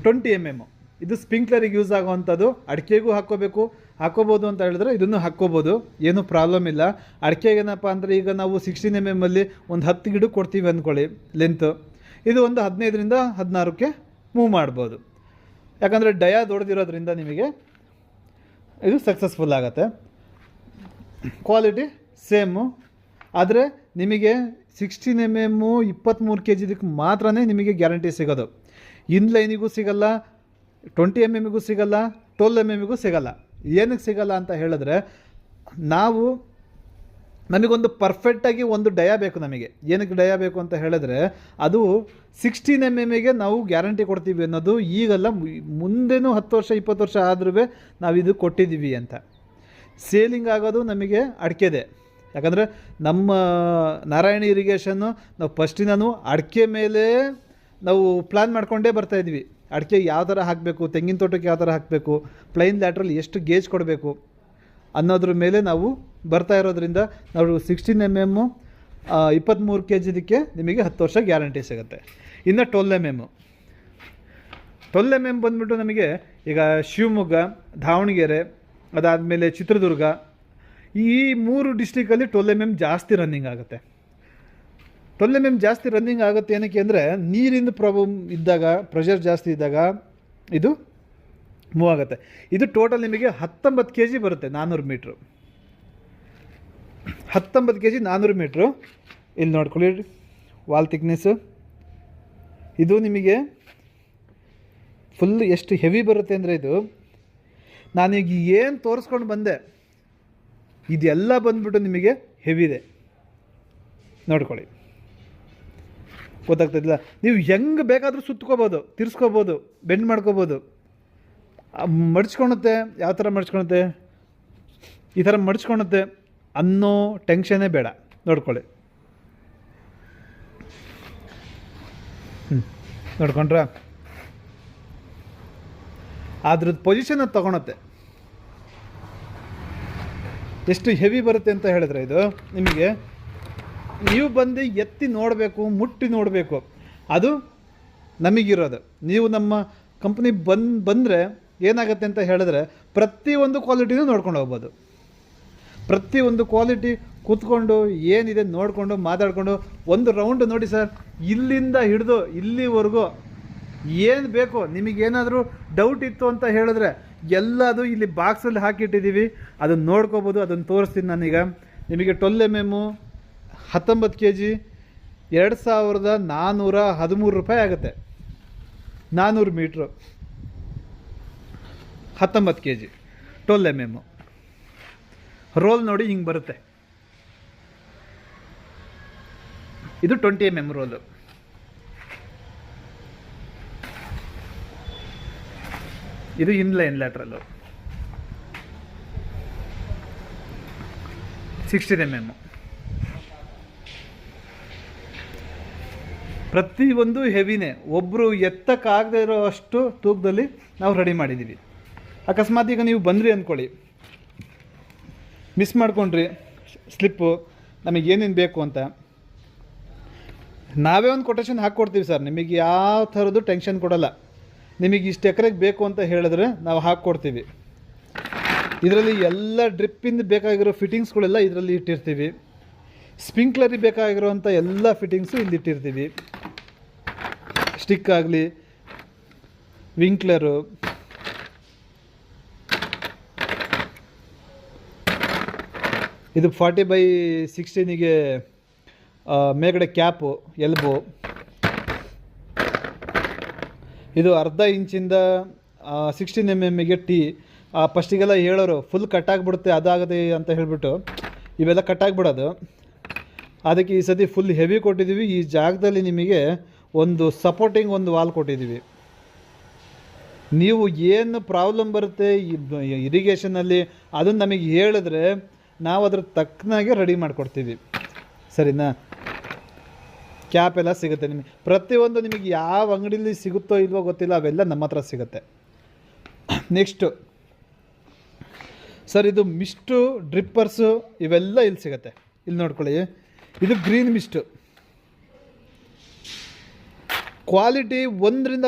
20 mm. ಇದು ಸ್ಪ್ರಿಂಕ್ಲರಿಗೆ ಯೂಸ್ ಆಗುವಂಥದ್ದು. ಅಡಿಕೆಗೂ ಹಾಕೋಬೋದು ಅಂತ ಹೇಳಿದ್ರೆ ಇದನ್ನು ಹಾಕ್ಕೋಬೋದು, ಏನೂ ಪ್ರಾಬ್ಲಮ್ ಇಲ್ಲ. ಅಡಿಕೆಗೆ ಏನಪ್ಪ ಅಂದರೆ, ಈಗ ನಾವು 16 mm ಅಲ್ಲಿ ಒಂದು 10 ಗಿಡ ಕೊಡ್ತೀವಿ ಅಂದ್ಕೊಳ್ಳಿ ಲೆಂತು, ಇದು ಒಂದು 15ರಿಂದ 16ಕ್ಕೆ ಮೂವ್ ಮಾಡ್ಬೋದು. ಯಾಕಂದರೆ ಡಯಾ ದೊಡ್ಡದಿರೋದ್ರಿಂದ ನಿಮಗೆ ಇದು ಸಕ್ಸಸ್ಫುಲ್ ಆಗುತ್ತೆ. ಕ್ವಾಲಿಟಿ ಸೇಮು, ಆದರೆ ನಿಮಗೆ 16 mm 23 kg ಮಾತ್ರ ನಿಮಗೆ ಗ್ಯಾರಂಟಿ ಸಿಗೋದು. ಇನ್ಲೈನಿಗೂ ಸಿಗಲ್ಲ, 20 mm ಸಿಗಲ್ಲ, 12 mm ಸಿಗಲ್ಲ. ಏನಕ್ಕೆ ಸಿಗಲ್ಲ ಅಂತ ಹೇಳಿದ್ರೆ, ನಮಗೊಂದು ಪರ್ಫೆಕ್ಟಾಗಿ ಒಂದು ಡಯಾ ಬೇಕು. ನಮಗೆ ಏನಕ್ಕೆ ಡಯಾ ಬೇಕು ಅಂತ ಹೇಳಿದ್ರೆ, ಅದು 16 mm ನಾವು ಗ್ಯಾರಂಟಿ ಕೊಡ್ತೀವಿ ಅನ್ನೋದು ಈಗಲ್ಲ, ಮುಂದೇನೂ 10 ವರ್ಷ 20 ವರ್ಷ ಆದ್ರೂ ನಾವಿದು ಕೊಟ್ಟಿದ್ದೀವಿ ಅಂತ. ಸೇಲಿಂಗ್ ಆಗೋದು ನಮಗೆ ಅಡಿಕೆದೆ. ಯಾಕಂದರೆ ನಮ್ಮ ನಾರಾಯಣ ಇರಿಗೇಷನ್ನು ನಾವು ಫಸ್ಟಿನೂ ಅಡಿಕೆ ಮೇಲೆ ನಾವು ಪ್ಲ್ಯಾನ್ ಮಾಡ್ಕೊಂಡೇ ಬರ್ತಾಯಿದ್ವಿ. ಅಡಿಕೆ ಯಾವ ಥರ ಹಾಕಬೇಕು, ತೆಂಗಿನ ತೋಟಕ್ಕೆ ಯಾವ ಥರ ಹಾಕಬೇಕು, ಪ್ಲೈನ್ ಲ್ಯಾಟ್ರಲ್ಲಿ ಎಷ್ಟು ಗೇಜ್ ಕೊಡಬೇಕು ಅನ್ನೋದ್ರ ಮೇಲೆ ನಾವು ಬರ್ತಾ ಇರೋದ್ರಿಂದ ನಾವು 16 mm 23 kgದಕ್ಕೆ ನಿಮಗೆ 10 ವರ್ಷ ಗ್ಯಾರಂಟಿ ಸಿಗುತ್ತೆ. ಇನ್ನು 12 mm ಬಂದುಬಿಟ್ಟು ನಮಗೆ ಈಗ ಶಿವಮೊಗ್ಗ, ದಾವಣಗೆರೆ, ಅದಾದಮೇಲೆ ಚಿತ್ರದುರ್ಗ, ಈ 3 ಡಿಸ್ಟ್ರಿಕ್ಕಲ್ಲಿ 12 mm ಜಾಸ್ತಿ ರನ್ನಿಂಗ್ ಆಗುತ್ತೆ. 12 mm ಜಾಸ್ತಿ ರನ್ನಿಂಗ್ ಆಗುತ್ತೆ ಏನಕ್ಕೆ ಅಂದರೆ, ನೀರಿನ ಪ್ರಾಬ್ಲಮ್ ಇದ್ದಾಗ, ಪ್ರೆಷರ್ ಜಾಸ್ತಿ ಇದ್ದಾಗ ಇದು ಮೂವ್ ಆಗುತ್ತೆ. ಇದು ಟೋಟಲ್ ನಿಮಗೆ 19 kg ಬರುತ್ತೆ, 400 ಮೀಟ್ರು. 19 kg 400 metre. ಇಲ್ಲಿ ನೋಡ್ಕೊಳ್ಳಿ, ವಾಲ್ ಥಿಕ್ನೆಸ್ಸು ಇದು ನಿಮಗೆ ಫುಲ್ ಎಷ್ಟು ಹೆವಿ ಬರುತ್ತೆ ಅಂದರೆ, ಇದು ನಾನೀಗ ಏನು ತೋರಿಸ್ಕೊಂಡು ಬಂದೆ ಇದೆಲ್ಲ ಬಂದ್ಬಿಟ್ಟು ನಿಮಗೆ ಹೆವಿದೆ. ನೋಡ್ಕೊಳ್ಳಿ, ಗೊತ್ತಾಗ್ತದಿಲ್ಲ. ನೀವು ಹೆಂಗೆ ಬೇಕಾದರೂ ಸುತ್ಕೋಬೋದು, ತಿರ್ಸ್ಕೋಬೋದು, ಬೆಂಡ್ ಮಾಡ್ಕೋಬೋದು. ಮಡ್ಚ್ಕೊಳುತ್ತೆ, ಯಾವ ಥರ ಮಡ್ಚ್ಕೊಳುತ್ತೆ, ಈ ಥರ ಮಡ್ಚ್ಕೊಳುತ್ತೆ ಅನ್ನೋ ಟೆನ್ಷನ್ನೇ ಬೇಡ. ನೋಡ್ಕೊಳ್ಳಿ, ನೋಡ್ಕೊಂಡ್ರಾ, ಅದ್ರದ್ದು ಪೊಸಿಷನ್ ಅದು ತೊಗೊಳುತ್ತೆ. ಎಷ್ಟು ಹೆವಿ ಬರುತ್ತೆ ಅಂತ ಹೇಳಿದ್ರೆ, ಇದು ನಿಮಗೆ ನೀವು ಬಂದು ಎತ್ತಿ ನೋಡಬೇಕು, ಮುಟ್ಟಿ ನೋಡಬೇಕು, ಅದು ನಮಗಿರೋದು. ನೀವು ನಮ್ಮ ಕಂಪ್ನಿ ಬಂದರೆ ಏನಾಗುತ್ತೆ ಅಂತ ಹೇಳಿದ್ರೆ, ಪ್ರತಿಯೊಂದು ಕ್ವಾಲಿಟಿನೂ ನೋಡ್ಕೊಂಡು ಹೋಗ್ಬೋದು. ಪ್ರತಿಯೊಂದು ಕ್ವಾಲಿಟಿ ಕೂತ್ಕೊಂಡು ಏನಿದೆ ನೋಡಿಕೊಂಡು ಮಾತಾಡಿಕೊಂಡು ಒಂದು ರೌಂಡ್ ನೋಡಿ ಸರ್, ಇಲ್ಲಿಂದ ಹಿಡಿದು ಇಲ್ಲಿವರೆಗೂ ಏನು ಬೇಕೋ ನಿಮಗೇನಾದರೂ ಡೌಟ್ ಇತ್ತು ಅಂತ ಹೇಳಿದ್ರೆ ಎಲ್ಲದು ಇಲ್ಲಿ ಬಾಕ್ಸಲ್ಲಿ ಹಾಕಿಟ್ಟಿದ್ದೀವಿ, ಅದನ್ನು ನೋಡ್ಕೋಬೋದು. ಅದನ್ನು ತೋರಿಸ್ತೀನಿ ನಾನೀಗ ನಿಮಗೆ. 12 mm 19 kg 2413 ರೂಪಾಯಿ ಆಗುತ್ತೆ. 400 ಮೀಟ್ರು 19 kg 12 mm. ರೋಲ್ ನೋಡಿ ಹಿಂಗೆ ಬರುತ್ತೆ. ಇದು 20 mm ರೋಲು. ಇದು ಇನ್ಲೈನ್ ಲ್ಯಾಟ್ರಲ್ಲು 16 mm. ಪ್ರತಿಯೊಂದು ಹೆವಿನೇ, ಒಬ್ಬರು ಎತ್ತಕ್ಕಾಗದೇ ಇರೋ ಅಷ್ಟು ತೂಕದಲ್ಲಿ ನಾವು ರೆಡಿ ಮಾಡಿದ್ದೀವಿ. ಅಕಸ್ಮಾತ್ ಈಗ ನೀವು ಬಂದ್ರಿ ಅಂದ್ಕೊಳ್ಳಿ, ಮಿಸ್ ಮಾಡ್ಕೊಂಡ್ರಿ ಸ್ಲಿಪ್ಪು, ನಮಗೇನೇನು ಬೇಕು ಅಂತ ನಾವೇ ಒಂದು ಕೊಟೇಶನ್ ಹಾಕ್ಕೊಡ್ತೀವಿ ಸರ್. ನಿಮಗೆ ಯಾವ ಥರದ್ದು ಟೆನ್ಷನ್ ಕೊಡಲ್ಲ. ನಿಮಗೆ ಇಷ್ಟು ಎಕರೆಗೆ ಬೇಕು ಅಂತ ಹೇಳಿದ್ರೆ ನಾವು ಹಾಕ್ಕೊಡ್ತೀವಿ. ಇದರಲ್ಲಿ ಎಲ್ಲ ಡ್ರಿಪ್ಪಿಂದ ಬೇಕಾಗಿರೋ ಫಿಟ್ಟಿಂಗ್ಸ್ಗಳೆಲ್ಲ ಇದರಲ್ಲಿ ಇಟ್ಟಿರ್ತೀವಿ. ಸ್ಪ್ರಿಂಕ್ಲರಿಗೆ ಬೇಕಾಗಿರೋವಂಥ ಎಲ್ಲ ಫಿಟ್ಟಿಂಗ್ಸು ಇಲ್ಲಿ ಇಟ್ಟಿರ್ತೀವಿ. ಸ್ಟಿಕ್ ಆಗಲಿ, ವಿಂಕ್ಲರು, ಇದು 40/16ಗೆ ಮೇಲ್ಗಡೆ ಕ್ಯಾಪು ಎಲ್ಬೋ. ಇದು ಅರ್ಧ ಇಂಚಿಂದ 16 mm ಟೀ. ಫಸ್ಟಿಗೆಲ್ಲ ಹೇಳೋರು ಫುಲ್ ಕಟ್ಟಾಗ್ಬಿಡುತ್ತೆ ಅದಾಗದೆ ಅಂತ ಹೇಳಿಬಿಟ್ಟು ಇವೆಲ್ಲ ಕಟ್ಟಾಗ್ಬಿಡೋದು. ಅದಕ್ಕೆ ಈ ಸತಿ ಫುಲ್ ಹೆವಿ ಕೊಟ್ಟಿದ್ದೀವಿ. ಈ ಜಾಗದಲ್ಲಿ ನಿಮಗೆ ಒಂದು ಸಪೋರ್ಟಿಂಗ್ ಒಂದು ವಾಲ್ ಕೊಟ್ಟಿದ್ದೀವಿ. ನೀವು ಏನು ಪ್ರಾಬ್ಲಮ್ ಬರುತ್ತೆ ಇರಿಗೇಷನಲ್ಲಿ ಅದನ್ನು ನಮಗೆ ಹೇಳಿದ್ರೆ ನಾವು ಅದ್ರ ತಕ್ಕನಾಗೆ ರೆಡಿ ಮಾಡಿಕೊಡ್ತೀವಿ, ಸರಿನಾ. ಕ್ಯಾಪ್ ಎಲ್ಲ ಸಿಗುತ್ತೆ ನಿಮಗೆ. ಪ್ರತಿಯೊಂದು ನಿಮಗೆ ಯಾವ ಅಂಗಡಿಲಿ ಸಿಗುತ್ತೋ ಇಲ್ವೋ ಗೊತ್ತಿಲ್ಲ, ಅವೆಲ್ಲ ನಮ್ಮ ಹತ್ರ ಸಿಗುತ್ತೆ. ನೆಕ್ಸ್ಟು ಸರ್, ಇದು ಮಿಸ್ಟು ಡ್ರಿಪ್ಪರ್ಸು ಇವೆಲ್ಲ ಇಲ್ಲಿ ಸಿಗುತ್ತೆ. ಇಲ್ಲಿ ನೋಡ್ಕೊಳ್ಳಿ, ಇದು ಗ್ರೀನ್ ಮಿಸ್ಟು. ಕ್ವಾಲಿಟಿ ಒಂದರಿಂದ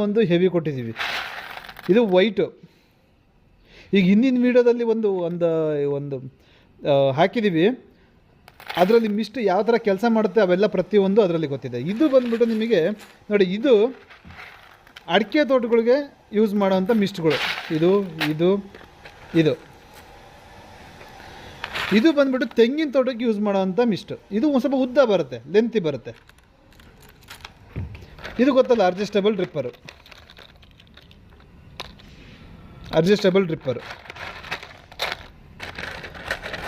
ಒಂದು ಹೆವಿ ಕೊಟ್ಟಿದ್ದೀವಿ. ಇದು ವೈಟು. ಈಗ ಹಿಂದಿನ ವೀಡಿಯೋದಲ್ಲಿ ಒಂದು ಹಾಕಿದ್ದೀವಿ. ಅದರಲ್ಲಿ ಮಿಸ್ಟ್ ಯಾವ ಥರ ಕೆಲಸ ಮಾಡುತ್ತೆ ಅವೆಲ್ಲ ಪ್ರತಿಯೊಂದು ಅದರಲ್ಲಿ ಗೊತ್ತಿದೆ. ಇದು ಬಂದ್ಬಿಟ್ಟು ನಿಮಗೆ ನೋಡಿ, ಇದು ಅಡಿಕೆ ತೋಟಗಳಿಗೆ ಯೂಸ್ ಮಾಡೋವಂಥ ಮಿಸ್ಟ್ಗಳು. ಇದು ಇದು ಇದು ಇದು ಬಂದ್ಬಿಟ್ಟು ತೆಂಗಿನ ತೋಟಕ್ಕೆ ಯೂಸ್ ಮಾಡೋವಂಥ ಮಿಸ್ಟು. ಇದು ಒಂದು ಸ್ವಲ್ಪ ಉದ್ದ ಬರುತ್ತೆ, ಲೆಂತಿ ಬರುತ್ತೆ. ಇದು ಗೊತ್ತಲ್ಲ, ಅಡ್ಜಸ್ಟಬಲ್ ಡ್ರಿಪ್ಪರು.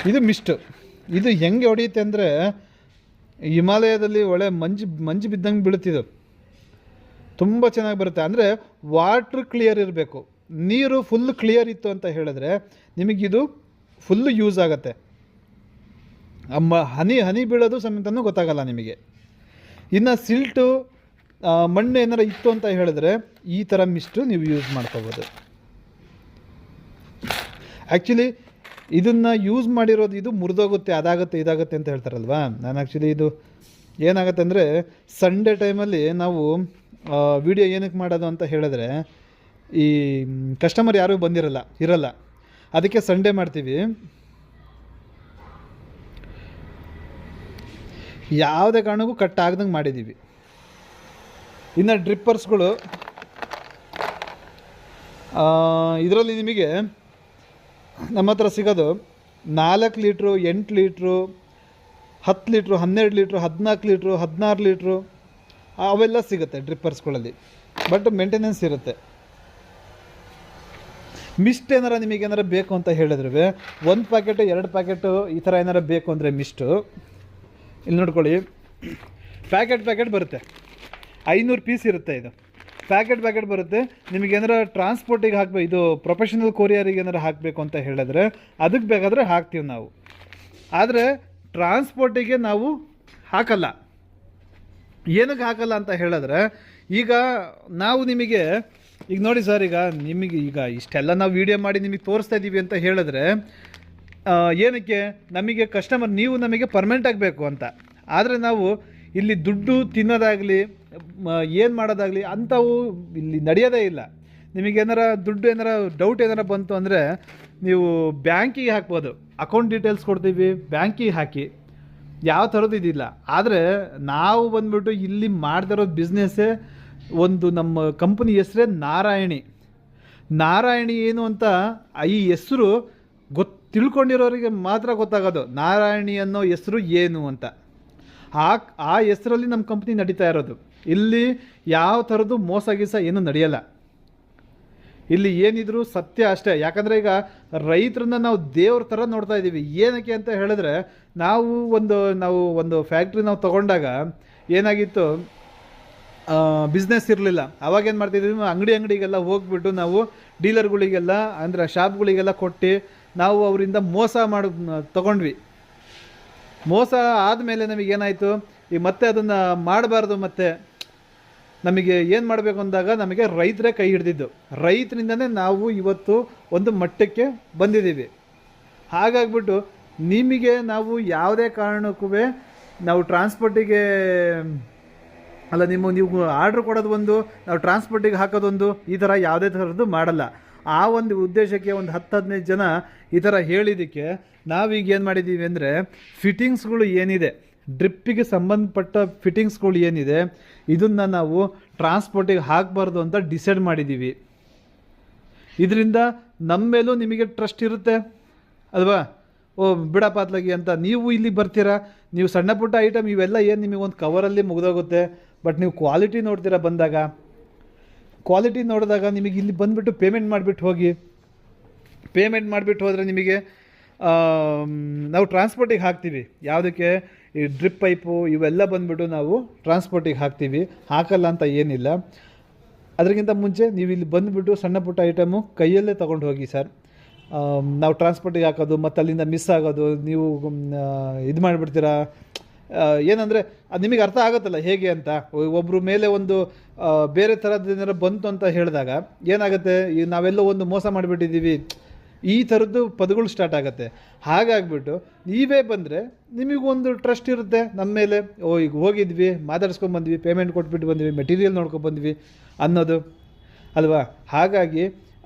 ಇದು ಮಿಸ್ಟು. ಇದು ಹೆಂಗೆ ಹೊಡೆಯುತ್ತೆ ಅಂದರೆ ಹಿಮಾಲಯದಲ್ಲಿ ಒಳ್ಳೆ ಮಂಜು ಬಿದ್ದಂಗೆ ಬೀಳುತ್ತಿದ್ದು, ತುಂಬ ಚೆನ್ನಾಗಿ ಬರುತ್ತೆ. ಅಂದರೆ ವಾಟ್ರ್ ಕ್ಲಿಯರ್ ಇರಬೇಕು. ನೀರು ಫುಲ್ ಕ್ಲಿಯರ್ ಇತ್ತು ಅಂತ ಹೇಳಿದ್ರೆ ನಿಮಗಿದು ಫುಲ್ಲು ಯೂಸ್ ಆಗುತ್ತೆ. ಹನಿ ಬೀಳೋದು ಸಮೇತನೂ ಗೊತ್ತಾಗಲ್ಲ ನಿಮಗೆ. ಇನ್ನು ಸಿಲ್ಟು ಮಣ್ಣು ಏನಾರ ಇತ್ತು ಅಂತ ಹೇಳಿದ್ರೆ ಈ ಥರ ಮಿಸ್ಟು ನೀವು ಯೂಸ್ ಮಾಡ್ಕೋಬೋದು. ಆ್ಯಕ್ಚುಲಿ ಇದನ್ನು ಯೂಸ್ ಮಾಡಿರೋದು ಇದು ಮುರಿದೋಗುತ್ತೆ, ಅದಾಗುತ್ತೆ, ಇದಾಗುತ್ತೆ ಅಂತ ಹೇಳ್ತಾರಲ್ವ. ನಾನು ಆ್ಯಕ್ಚುಲಿ ಇದು ಏನಾಗುತ್ತೆ ಅಂದರೆ ಸಂಡೇ ಟೈಮಲ್ಲಿ ನಾವು ವಿಡಿಯೋ ಏನಕ್ಕೆ ಮಾಡೋದು ಅಂತ ಹೇಳಿದ್ರೆ ಈ ಕಸ್ಟಮರ್ ಯಾರೂ ಇರಲ್ಲ. ಅದಕ್ಕೆ ಸಂಡೇ ಮಾಡ್ತೀವಿ. ಯಾವುದೇ ಕಾರಣಕ್ಕೂ ಕಟ್ ಆಗ್ದಂಗೆ ಮಾಡಿದ್ದೀವಿ. ಇನ್ನು ಡ್ರಿಪ್ಪರ್ಸ್ಗಳು ಇದರಲ್ಲಿ ನಿಮಗೆ ನಮ್ಮ ಹತ್ರ ಸಿಗೋದು 4 litre, 8 litre, 10 litre, 12 litre, 14 litre, 16 litre ಅವೆಲ್ಲ ಸಿಗುತ್ತೆ ಡ್ರಿಪ್ಪರ್ಸ್ಗಳಲ್ಲಿ. ಬಟ್ ಮೇಂಟೆನೆನ್ಸ್ ಇರುತ್ತೆ. ಮಿಸ್ಟ್ ಏನಾರ ನಿಮಗೇನಾರ ಬೇಕು ಅಂತ ಹೇಳಿದ್ರೆ 1 ಪ್ಯಾಕೆಟು 2 ಪ್ಯಾಕೆಟು ಈ ಥರ ಏನಾರ ಬೇಕು ಅಂದರೆ ಮಿಸ್ಟು ಇಲ್ಲಿ ನೋಡ್ಕೊಳ್ಳಿ, ಪ್ಯಾಕೆಟ್ ಬರುತ್ತೆ. 500 ಪೀಸ್ ಇರುತ್ತೆ. ಇದು ಪ್ಯಾಕೆಟ್ ಬರುತ್ತೆ. ನಿಮಗೇನಾರ ಟ್ರಾನ್ಸ್ಪೋರ್ಟಿಗೆ ಹಾಕಬೇಕು, ಇದು ಪ್ರೊಫೆಷನಲ್ ಕೊರಿಯರಿಗೆ ಏನಾರು ಹಾಕಬೇಕು ಅಂತ ಹೇಳಿದ್ರೆ ಅದಕ್ಕೆ ಬೇಕಾದರೆ ಹಾಕ್ತೀವಿ ನಾವು. ಆದರೆ ಟ್ರಾನ್ಸ್ಪೋರ್ಟಿಗೆ ನಾವು ಹಾಕಲ್ಲ. ಏನಕ್ಕೆ ಹಾಕಲ್ಲ ಅಂತ ಹೇಳಿದ್ರೆ ಈಗ ನಾವು ನಿಮಗೆ ಈಗ ನೋಡಿ ಸರ್, ಈಗ ಇಷ್ಟೆಲ್ಲ ನಾವು ವೀಡಿಯೋ ಮಾಡಿ ನಿಮಗೆ ತೋರಿಸ್ತಾ ಇದ್ದೀವಿ ಅಂತ ಹೇಳಿದ್ರೆ ಏನಕ್ಕೆ, ನಮಗೆ ಕಸ್ಟಮರ್ ನೀವು ನಮಗೆ ಪರ್ಮನೆಂಟ್ ಆಗಬೇಕು ಅಂತ. ಆದರೆ ನಾವು ಇಲ್ಲಿ ದುಡ್ಡು ತಿನ್ನೋದಾಗಲಿ ಏನು ಮಾಡೋದಾಗಲಿ ಅಂಥವು ಇಲ್ಲಿ ನಡೆಯೋದೇ ಇಲ್ಲ. ನಿಮಗೇನಾರ ದುಡ್ಡು ಏನಾರ ಡೌಟ್ ಏನಾರ ಬಂತು ಅಂದರೆ ನೀವು ಬ್ಯಾಂಕಿಗೆ ಹಾಕ್ಬೋದು. ಅಕೌಂಟ್ ಡೀಟೇಲ್ಸ್ ಕೊಡ್ತೀವಿ, ಬ್ಯಾಂಕಿಗೆ ಹಾಕಿ, ಯಾವ ಥರದ್ದು ಇದಿಲ್ಲ. ಆದರೆ ನಾವು ಬಂದ್ಬಿಟ್ಟು ಇಲ್ಲಿ ಮಾಡ್ತಿರೋದು ಬಿಸ್ನೆಸ್ಸೇ ಒಂದು, ನಮ್ಮ ಕಂಪ್ನಿ ಹೆಸರೇ ನಾರಾಯಣಿ ಏನು ಅಂತ ಈ ಹೆಸರು ತಿಳ್ಕೊಂಡಿರೋರಿಗೆ ಮಾತ್ರ ಗೊತ್ತಾಗೋದು ನಾರಾಯಣಿ ಅನ್ನೋ ಹೆಸರು ಏನು ಅಂತ. ಆ ಹೆಸರಲ್ಲಿ ನಮ್ಮ ಕಂಪ್ನಿ ನಡೀತಾ ಇರೋದು. ಇಲ್ಲಿ ಯಾವ ಥರದ್ದು ಮೋಸ ಏನು ನಡೆಯಲ್ಲ. ಇಲ್ಲಿ ಏನಿದ್ರು ಸತ್ಯ ಅಷ್ಟೇ. ಯಾಕಂದರೆ ಈಗ ರೈತರನ್ನ ನಾವು ದೇವ್ರ ಥರ ನೋಡ್ತಾ ಇದ್ದೀವಿ. ಏನಕ್ಕೆ ಅಂತ ಹೇಳಿದ್ರೆ ನಾವು ಒಂದು ಫ್ಯಾಕ್ಟ್ರಿ ನಾವು ತೊಗೊಂಡಾಗ ಏನಾಗಿತ್ತು, ಬಿಸ್ನೆಸ್ ಇರಲಿಲ್ಲ. ಅವಾಗೇನು ಮಾಡ್ತಿದ್ವಿ, ಅಂಗಡಿಗೆಲ್ಲ ಹೋಗ್ಬಿಟ್ಟು ನಾವು ಡೀಲರ್ಗಳಿಗೆಲ್ಲ ಅಂದರೆ ಶಾಪ್ಗಳಿಗೆಲ್ಲ ಕೊಟ್ಟು ನಾವು ಅವರಿಂದ ಮೋಸ ತೊಗೊಂಡ್ವಿ. ಮೋಸ ಆದಮೇಲೆ ನಮಗೇನಾಯಿತು, ಈಗ ಮತ್ತೆ ಅದನ್ನು ಮಾಡಬಾರ್ದು. ಮತ್ತು ನಮಗೆ ಏನು ಮಾಡಬೇಕು ಅಂದಾಗ ನಮಗೆ ರೈತರೇ ಕೈ ಹಿಡಿದಿದ್ದು. ರೈತರಿಂದನೇ ನಾವು ಇವತ್ತು ಒಂದು ಮಟ್ಟಕ್ಕೆ ಬಂದಿದ್ದೀವಿ. ಹಾಗಾಗ್ಬಿಟ್ಟು ನಿಮಗೆ ನಾವು ಯಾವುದೇ ಕಾರಣಕ್ಕೂ ನಾವು ಟ್ರಾನ್ಸ್ಪೋರ್ಟಿಗೆ ಅಲ್ಲ, ನೀವು ಆರ್ಡ್ರ್ ಕೊಡೋದು ಒಂದು, ನಾವು ಟ್ರಾನ್ಸ್ಪೋರ್ಟಿಗೆ ಹಾಕೋದೊಂದು, ಈ ಥರ ಯಾವುದೇ ಥರದ್ದು ಮಾಡಲ್ಲ. ಆ ಒಂದು ಉದ್ದೇಶಕ್ಕೆ ಒಂದು 10-15 ಜನ ಈ ಥರ ಹೇಳಿದ್ದಕ್ಕೆ ನಾವೀಗ ಏನು ಮಾಡಿದ್ದೀವಿ ಅಂದರೆ ಫಿಟ್ಟಿಂಗ್ಸ್ಗಳು ಏನಿದೆ, ಡ್ರಿಪ್ಪಿಗೆ ಸಂಬಂಧಪಟ್ಟ ಫಿಟ್ಟಿಂಗ್ಸ್ಗಳು ಏನಿದೆ ಇದನ್ನು ನಾವು ಟ್ರಾನ್ಸ್ಪೋರ್ಟಿಗೆ ಹಾಕಬಾರ್ದು ಅಂತ ಡಿಸೈಡ್ ಮಾಡಿದ್ದೀವಿ. ಇದರಿಂದ ನಮ್ಮ ಮೇಲೂ ನಿಮಗೆ ಟ್ರಸ್ಟ್ ಇರುತ್ತೆ ಅಲ್ವಾ. ಓ ಬಿಡಪ್ಪ ಅತ್ಲಾಗಿ ಅಂತ ನೀವು ಇಲ್ಲಿಗೆ ಬರ್ತೀರಾ. ನೀವು ಸಣ್ಣ ಪುಟ್ಟ ಐಟಮ್ ಇವೆಲ್ಲ ಏನು ನಿಮಗೆ ಒಂದು ಕವರಲ್ಲಿ ಮುಗಿದೋಗುತ್ತೆ. ಬಟ್ ನೀವು ಕ್ವಾಲಿಟಿ ನೋಡ್ತೀರಾ ಬಂದಾಗ, ಕ್ವಾಲಿಟಿ ನೋಡಿದಾಗ ನಿಮಗೆ ಇಲ್ಲಿ ಬಂದುಬಿಟ್ಟು ಪೇಮೆಂಟ್ ಮಾಡಿಬಿಟ್ಟು ಹೋಗಿ. ಪೇಮೆಂಟ್ ಮಾಡಿಬಿಟ್ಟು ಹೋದರೆ ನಿಮಗೆ ನಾವು ಟ್ರಾನ್ಸ್ಪೋರ್ಟಿಗೆ ಹಾಕ್ತೀವಿ. ಯಾವುದಕ್ಕೆ? ಈ ಡ್ರಿಪ್ ಪೈಪು ಇವೆಲ್ಲ ಬಂದುಬಿಟ್ಟು ನಾವು ಟ್ರಾನ್ಸ್ಪೋರ್ಟಿಗೆ ಹಾಕ್ತೀವಿ, ಹಾಕಲ್ಲ ಅಂತ ಏನಿಲ್ಲ. ಅದಕ್ಕಿಂತ ಮುಂಚೆ ನೀವು ಇಲ್ಲಿ ಬಂದುಬಿಟ್ಟು ಸಣ್ಣ ಪುಟ್ಟ ಐಟಮು ಕೈಯಲ್ಲೇ ತೊಗೊಂಡು ಹೋಗಿ ಸರ್. ನಾವು ಟ್ರಾನ್ಸ್ಪೋರ್ಟಿಗೆ ಹಾಕೋದು ಮತ್ತು ಅಲ್ಲಿಂದ ಮಿಸ್ ಆಗೋದು, ನೀವು ಇದು ಮಾಡಿಬಿಡ್ತೀರಾ. ಏನಂದರೆ ಅದು ನಿಮಗೆ ಅರ್ಥ ಆಗುತ್ತಲ್ಲ ಹೇಗೆ ಅಂತ. ಒಬ್ಬರು ಮೇಲೆ ಒಂದು ಬೇರೆ ಥರದ್ದು ಏನಾರು ಬಂತು ಅಂತ ಹೇಳಿದಾಗ ಏನಾಗುತ್ತೆ, ಈ ನಾವೆಲ್ಲೋ ಒಂದು ಮೋಸ ಮಾಡಿಬಿಟ್ಟಿದ್ದೀವಿ, ಈ ಥರದ್ದು ಪದಗಳು ಸ್ಟಾರ್ಟ್ ಆಗುತ್ತೆ. ಹಾಗಾಗಿಬಿಟ್ಟು ನೀವೇ ಬಂದರೆ ನಿಮಗೊಂದು ಟ್ರಸ್ಟ್ ಇರುತ್ತೆ ನಮ್ಮ ಮೇಲೆ. ಓ ಈಗ ಹೋಗಿದ್ವಿ, ಮಾತಾಡ್ಸ್ಕೊಂಬಂದ್ವಿ, ಪೇಮೆಂಟ್ ಕೊಟ್ಬಿಟ್ಟು ಬಂದ್ವಿ, ಮೆಟೀರಿಯಲ್ ನೋಡ್ಕೊಂಡ್ಬಂದ್ವಿ ಅನ್ನೋದು ಅಲ್ವಾ. ಹಾಗಾಗಿ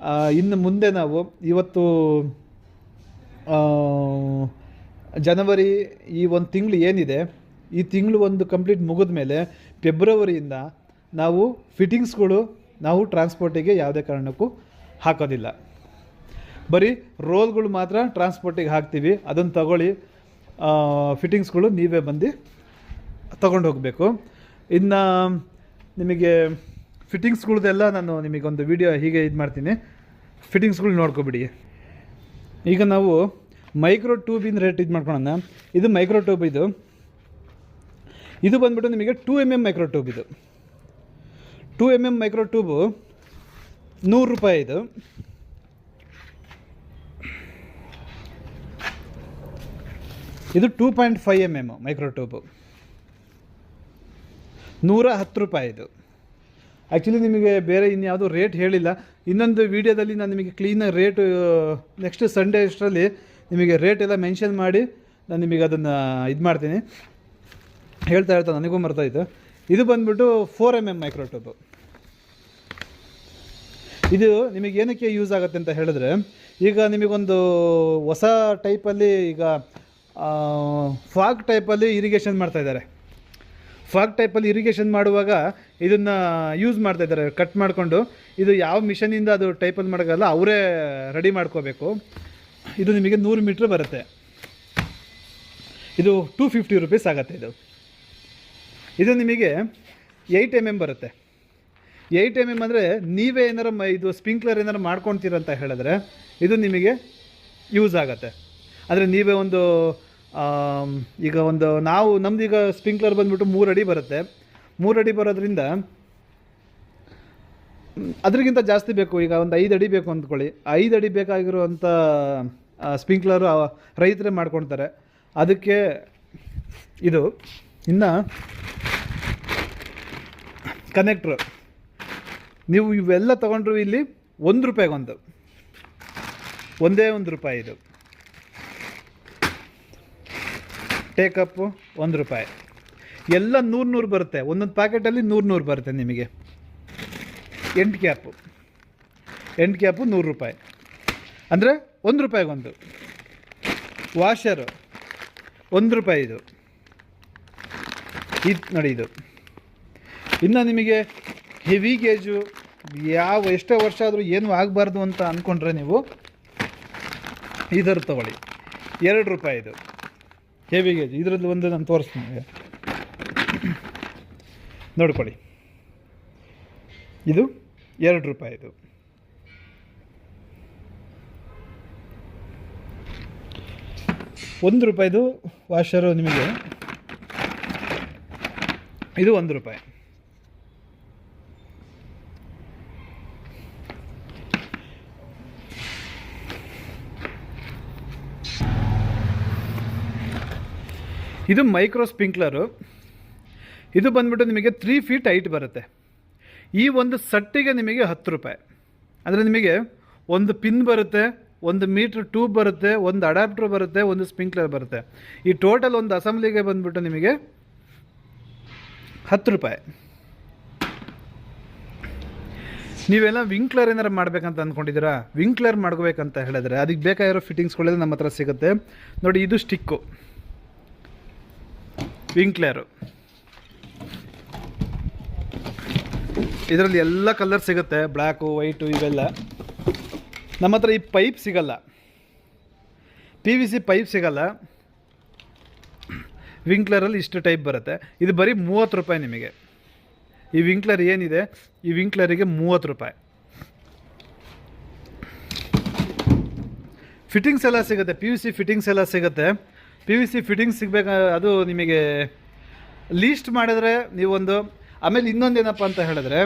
ಇನ್ನು ಮುಂದೆ ನಾವು ಇವತ್ತು ಜನವರಿ ಈ ಒಂದು ತಿಂಗಳು ಏನಿದೆ, ಈ ತಿಂಗಳು ಒಂದು ಕಂಪ್ಲೀಟ್ ಮುಗಿದ ಮೇಲೆ ಫೆಬ್ರವರಿಯಿಂದ ನಾವು ಫಿಟ್ಟಿಂಗ್ಸ್ಗಳು ನಾವು ಟ್ರಾನ್ಸ್ಪೋರ್ಟಿಗೆ ಯಾವುದೇ ಕಾರಣಕ್ಕೂ ಹಾಕೋದಿಲ್ಲ. ಬರೀ ರೋಲ್ಗಳು ಮಾತ್ರ ಟ್ರಾನ್ಸ್ಪೋರ್ಟಿಗೆ ಹಾಕ್ತೀವಿ. ಅದನ್ನು ತಗೊಳ್ಳಿ. ಫಿಟ್ಟಿಂಗ್ಸ್ಗಳು ನೀವೇ ಬಂದು ತಗೊಂಡು ಹೋಗಬೇಕು. ಇನ್ನು ನಿಮಗೆ ಫಿಟ್ಟಿಂಗ್ಸ್ಗಳ್ದೆಲ್ಲ ನಾನು ನಿಮಗೊಂದು ವಿಡಿಯೋ ಹೀಗೆ ಇದು ಮಾಡ್ತೀನಿ, ಫಿಟ್ಟಿಂಗ್ಸ್ಗಳು ನೋಡ್ಕೊಬಿಡಿ. ಈಗ ನಾವು ಮೈಕ್ರೋ ಟ್ಯೂಬಿನ ರೇಟ್ ಇದು ಮಾಡ್ಕೊಳ್ಳೋಣ. ಇದು ಮೈಕ್ರೋ ಟ್ಯೂಬ್, ಇದು ಬಂದುಬಿಟ್ಟು ನಿಮಗೆ 2mm ಮೈಕ್ರೋ ಟ್ಯೂಬ್. ಇದು 2mm ಮೈಕ್ರೋ ಟ್ಯೂಬು 100 ರೂಪಾಯಿ. ಇದು 2.5mm ಮೈಕ್ರೋ ಟ್ಯೂಬು 110 ರೂಪಾಯಿ. ಇದು ಆ್ಯಕ್ಚುಲಿ ನಿಮಗೆ ಬೇರೆ ಇನ್ಯಾವುದೂ ರೇಟ್ ಹೇಳಿಲ್ಲ. ಇನ್ನೊಂದು ವೀಡಿಯೋದಲ್ಲಿ ನಾನು ನಿಮಗೆ ಕ್ಲೀನಾಗಿ ರೇಟು ನೆಕ್ಸ್ಟ್ ಸಂಡೇ ಅಷ್ಟರಲ್ಲಿ ನಿಮಗೆ ರೇಟ್ ಎಲ್ಲ ಮೆನ್ಷನ್ ಮಾಡಿ ನಾನು ನಿಮಗೆ ಅದನ್ನು ಇದು ಮಾಡ್ತೀನಿ. ಹೇಳ್ತಾ ನನಗೂ ಮರ್ತಾಯಿತ್ತು. ಇದು ಬಂದುಬಿಟ್ಟು 4mm ಮೈಕ್ರೋ ಟ್ಯೂಬು. ಇದು ನಿಮಗೆ ಏನಕ್ಕೆ ಯೂಸ್ ಆಗುತ್ತೆ ಅಂತ ಹೇಳಿದ್ರೆ, ಈಗ ನಿಮಗೊಂದು ಹೊಸ ಟೈಪಲ್ಲಿ ಈಗ ಫಾಗ್ ಟೈಪಲ್ಲಿ ಇರಿಗೇಷನ್ ಮಾಡ್ತಾಯಿದ್ದಾರೆ. ಫಾಗ್ ಟೈಪಲ್ಲಿ ಇರಿಗೇಷನ್ ಮಾಡುವಾಗ ಇದನ್ನು ಯೂಸ್ ಮಾಡ್ತಾಯಿದ್ದಾರೆ ಕಟ್ ಮಾಡಿಕೊಂಡು. ಇದು ಯಾವ ಮಿಷನಿಂದ ಅದು ಟೈಪಲ್ಲಿ ಮಾಡೋಕ್ಕಲ್ಲ, ಅವರೇ ರೆಡಿ ಮಾಡ್ಕೋಬೇಕು. ಇದು ನಿಮಗೆ 100 ಮೀಟ್ರ್ ಬರುತ್ತೆ. ಇದು 250 ರೂಪೀಸ್ ಆಗುತ್ತೆ. ಇದು ನಿಮಗೆ 8mm ಬರುತ್ತೆ. 8mm ಅಂದರೆ ನೀವೇ ಏನಾರು ಇದು ಸ್ಪ್ರಿಂಕ್ಲರ್ ಏನಾರು ಮಾಡ್ಕೊಳ್ತೀರಂತ ಹೇಳಿದ್ರೆ ಇದು ನಿಮಗೆ ಯೂಸ್ ಆಗುತ್ತೆ. ಅಂದರೆ ನೀವೇ ಒಂದು ಈಗ ಒಂದು ನಾವು ನಮ್ಮದೀಗ ಸ್ಪ್ರಿಂಕ್ಲರ್ ಬಂದುಬಿಟ್ಟು 3 ಅಡಿ ಬರುತ್ತೆ. 3 ಅಡಿ ಬರೋದ್ರಿಂದ ಅದರಿಗಿಂತ ಜಾಸ್ತಿ ಬೇಕು. ಈಗ ಒಂದು 5 ಅಡಿ ಬೇಕು ಅಂದ್ಕೊಳ್ಳಿ, 5 ಅಡಿ ಬೇಕಾಗಿರುವಂಥ ಸ್ಪ್ರಿಂಕ್ಲರು ರೈತರೇ ಮಾಡ್ಕೊಳ್ತಾರೆ. ಅದಕ್ಕೆ ಇದು. ಇನ್ನು ಕನೆಕ್ಟ್ರು ನೀವು ಇವೆಲ್ಲ ತೊಗೊಂಡ್ರು ಇಲ್ಲಿ 1 ರೂಪಾಯಿಗೊಂದು, ಒಂದೇ 1 ರೂಪಾಯಿ. ಇದು ಟೇಕಪ್ಪು 1 ರೂಪಾಯಿ. ಎಲ್ಲ 100 ಬರುತ್ತೆ. ಒಂದೊಂದು ಪ್ಯಾಕೆಟಲ್ಲಿ 100 ಬರುತ್ತೆ ನಿಮಗೆ. ಎಂಡ್ ಕ್ಯಾಪು 100 ರೂಪಾಯಿ, ಅಂದರೆ 1 ರೂಪಾಯಿಗೊಂದು. ವಾಷರು 1 ರೂಪಾಯಿ. ಇದು ನೋಡಿ. ಇದು ಇನ್ನು ನಿಮಗೆ ಹೆವಿ ಗೇಜು ಎಷ್ಟೋ ವರ್ಷ ಆದರೂ ಏನೂ ಆಗಬಾರ್ದು ಅಂತ ಅಂದ್ಕೊಂಡ್ರೆ ನೀವು ಇದರ ತೊಗೊಳ್ಳಿ, 2 ರೂಪಾಯಿ. ಇದು ಹೆವಿ ಗೇಜ್. ಇದರಲ್ಲಿ ಒಂದು ನಾನು ತೋರಿಸ್ತೀನಿ, ನೋಡ್ಕೊಳ್ಳಿ. ಇದು 2 ರೂಪಾಯಿ. ಇದು ಒಂದು ರೂಪಾಯಿದು ವಾಷರು ನಿಮಗೆ. ಇದು 1 ರೂಪಾಯಿ. ಇದು ಮೈಕ್ರೋ ಸ್ಪ್ರಿಂಕ್ಲರು. ಇದು ಬಂದ್ಬಿಟ್ಟು ನಿಮಗೆ 3 ಫೀಟ್ ಹೈಟ್ ಬರುತ್ತೆ. ಈ ಒಂದು ಸಟ್ಟಿಗೆ ನಿಮಗೆ 10 ರೂಪಾಯಿ. ಅಂದರೆ ನಿಮಗೆ ಒಂದು ಪಿನ್ ಬರುತ್ತೆ, 1 ಮೀಟ್ರ್ ಟ್ಯೂಬ್ ಬರುತ್ತೆ, ಒಂದು ಅಡಾಪ್ಟರ್ ಬರುತ್ತೆ, ಒಂದು ಸ್ಪ್ರಿಂಕ್ಲರ್ ಬರುತ್ತೆ. ಈ ಟೋಟಲ್ ಒಂದು ಅಸೆಂಬ್ಲಿಗೆ ಬಂದುಬಿಟ್ಟು ನಿಮಗೆ 10 ರೂಪಾಯಿ. ನೀವೆಲ್ಲ ವಿಂಕ್ಲರ್ ಏನಾರು ಮಾಡಬೇಕಂತ ಅಂದ್ಕೊಂಡಿದ್ದೀರಾ? ವಿಂಕ್ಲರ್ ಮಾಡ್ಕೋಬೇಕಂತ ಹೇಳಿದ್ರೆ ಅದಕ್ಕೆ ಬೇಕಾಗಿರೋ ಫಿಟ್ಟಿಂಗ್ಸ್ಗಳೆಲ್ಲ ನಮ್ಮ ಹತ್ರ ಸಿಗುತ್ತೆ ನೋಡಿ. ಇದು ಸ್ಟಿಕ್ಕು ವಿಂಕ್ಲರು. ಇದರಲ್ಲಿ ಎಲ್ಲ ಕಲರ್ ಸಿಗುತ್ತೆ, ಬ್ಲ್ಯಾಕು, ವೈಟು ಇವೆಲ್ಲ. ನಮ್ಮ ಹತ್ರ ಈ ಪೈಪ್ ಸಿಗಲ್ಲ. PVC ಪೈಪ್ ಸಿಗಲ್ಲ. ವಿಂಕ್ಲರಲ್ಲಿ ಇಷ್ಟು ಟೈಪ್ ಬರುತ್ತೆ. ಇದು ಬರೀ 30 ರೂಪಾಯಿ ನಿಮಗೆ. ಈ ವಿಂಕ್ಲರ್ ಏನಿದೆ, ಈ ವಿಂಕ್ಲರಿಗೆ 30 ರೂಪಾಯಿ. ಫಿಟ್ಟಿಂಗ್ಸ್ ಎಲ್ಲ ಸಿಗುತ್ತೆ, PVC ಫಿಟ್ಟಿಂಗ್ಸ್ ಎಲ್ಲ ಸಿಗುತ್ತೆ. PVC ಫಿಟ್ಟಿಂಗ್ಸ್ ಸಿಗಬೇಕು, ಅದು ನಿಮಗೆ ಲೀಸ್ಟ್ ಮಾಡಿದ್ರೆ ನೀವೊಂದು. ಆಮೇಲೆ ಇನ್ನೊಂದೇನಪ್ಪ ಅಂತ ಹೇಳಿದ್ರೆ,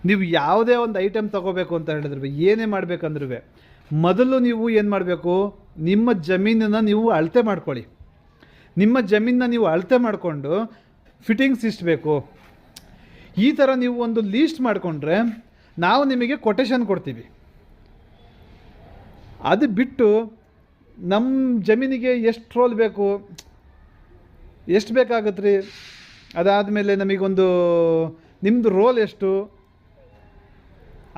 ನೀವು ಯಾವುದೇ ಒಂದು ಐಟಮ್ ತೊಗೋಬೇಕು ಅಂತ ಹೇಳಿದ್ರೆ, ಏನೇ ಮಾಡಬೇಕಂದ್ರೂ ಮೊದಲು ನೀವು ಏನು ಮಾಡಬೇಕು, ನಿಮ್ಮ ಜಮೀನನ್ನು ನೀವು ಅಳತೆ ಮಾಡ್ಕೊಳ್ಳಿ. ನಿಮ್ಮ ಜಮೀನನ್ನ ನೀವು ಅಳತೆ ಮಾಡಿಕೊಂಡು ಫಿಟ್ಟಿಂಗ್ಸ್ ಇಷ್ಟು ಬೇಕು, ಈ ಥರ ನೀವು ಒಂದು ಲೀಸ್ಟ್ ಮಾಡಿಕೊಂಡ್ರೆ ನಾವು ನಿಮಗೆ ಕೊಟೇಶನ್ ಕೊಡ್ತೀವಿ. ಅದು ಬಿಟ್ಟು ನಮ್ಮ ಜಮೀನಿಗೆ ಎಷ್ಟು ರೋಲ್ ಬೇಕು, ಎಷ್ಟು ಬೇಕಾಗತ್ತೆ ರೀ, ಅದಾದಮೇಲೆ ನಮಗೊಂದು ನಿಮ್ಮದು ರೋಲ್ ಎಷ್ಟು,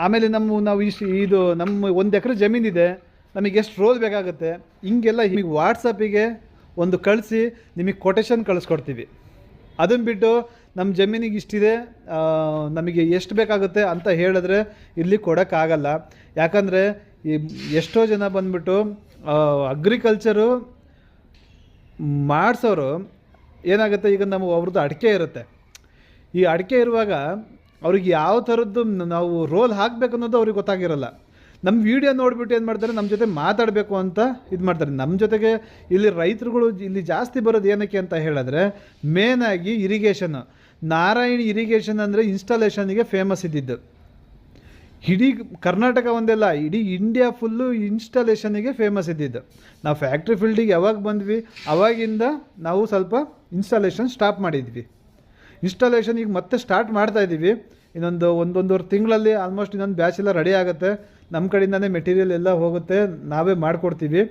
ಆಮೇಲೆ ನಾವು ಇದು ನಮ್ಮ 1 ಎಕರೆ ಜಮೀನಿದೆ, ನಮಗೆ ಎಷ್ಟು ರೋಲ್ ಬೇಕಾಗುತ್ತೆ, ಹಿಂಗೆಲ್ಲ ನಿಮಗೆ ವಾಟ್ಸಪ್ಪಿಗೆ ಒಂದು ಕಳಿಸಿ ನಿಮಗೆ ಕೊಟೇಶನ್ ಕಳಿಸ್ಕೊಡ್ತೀವಿ. ಅದನ್ನು ಬಿಟ್ಟು ನಮ್ಮ ಜಮೀನಿಗೆ ಇಷ್ಟಿದೆ, ನಮಗೆ ಎಷ್ಟು ಬೇಕಾಗುತ್ತೆ ಅಂತ ಹೇಳಿದ್ರೆ ಇಲ್ಲಿ ಕೊಡೋಕ್ಕಾಗಲ್ಲ. ಯಾಕಂದರೆ ಈ ಎಷ್ಟೋ ಜನ ಬಂದ್ಬಿಟ್ಟು ಅಗ್ರಿಕಲ್ಚರು ಮಾಡಿಸೋರು ಏನಾಗುತ್ತೆ, ಈಗ ಅವ್ರದ್ದು ಅಡಿಕೆ ಇರುತ್ತೆ. ಈ ಅಡಿಕೆ ಇರುವಾಗ ಅವ್ರಿಗೆ ಯಾವ ಥರದ್ದು ನಾವು ರೋಲ್ ಹಾಕಬೇಕು ಅನ್ನೋದು ಅವ್ರಿಗೆ ಗೊತ್ತಾಗಿರಲ್ಲ. ನಮ್ಮ ವೀಡಿಯೋ ನೋಡಿಬಿಟ್ಟು ಏನು ಮಾಡ್ತಾರೆ, ನಮ್ಮ ಜೊತೆ ಮಾತಾಡಬೇಕು ಅಂತ ಇದು ಮಾಡ್ತಾರೆ. ನಮ್ಮ ಜೊತೆಗೆ ಇಲ್ಲಿ ರೈತರುಗಳು ಇಲ್ಲಿ ಜಾಸ್ತಿ ಬರೋದು ಏನಕ್ಕೆ ಅಂತ ಹೇಳಿದ್ರೆ, ಮೇನಾಗಿ ಇರಿಗೇಷನ್ನು. ನಾರಾಯಣಿ ಇರಿಗೇಷನ್ ಅಂದರೆ ಇನ್ಸ್ಟಾಲೇಷನ್ಗೆ ಫೇಮಸ್ ಇದ್ದಿದ್ದು. ಇಡೀ ಕರ್ನಾಟಕ ಒಂದೆಲ್ಲ, ಇಡೀ ಇಂಡಿಯಾ ಫುಲ್ಲು ಇನ್ಸ್ಟಾಲೇಷನ್ಗೆ ಫೇಮಸ್ ಇದ್ದಿದ್ದು. ನಾವು ಫ್ಯಾಕ್ಟ್ರಿ ಫೀಲ್ಡಿಗೆ ಯಾವಾಗ ಬಂದ್ವಿ ಅವಾಗಿಂದ ನಾವು ಸ್ವಲ್ಪ ಇನ್ಸ್ಟಾಲೇಷನ್ ಸ್ಟಾಪ್ ಮಾಡಿದ್ವಿ. ಇನ್ಸ್ಟಾಲೇಷನ್ ಈಗ ಮತ್ತೆ ಸ್ಟಾರ್ಟ್ ಮಾಡ್ತಾಯಿದ್ದೀವಿ. ಒಂದೂವರೆ ತಿಂಗಳಲ್ಲಿ ಆಲ್ಮೋಸ್ಟ್ ಇನ್ನೊಂದು ಬ್ಯಾಚ್ ಎಲ್ಲ ರೆಡಿ ಆಗುತ್ತೆ. ನಮ್ಮ ಕಡೆಯಿಂದನೇ ಮೆಟೀರಿಯಲ್ ಎಲ್ಲ ಹೋಗುತ್ತೆ, ನಾವೇ ಮಾಡಿಕೊಡ್ತೀವಿ.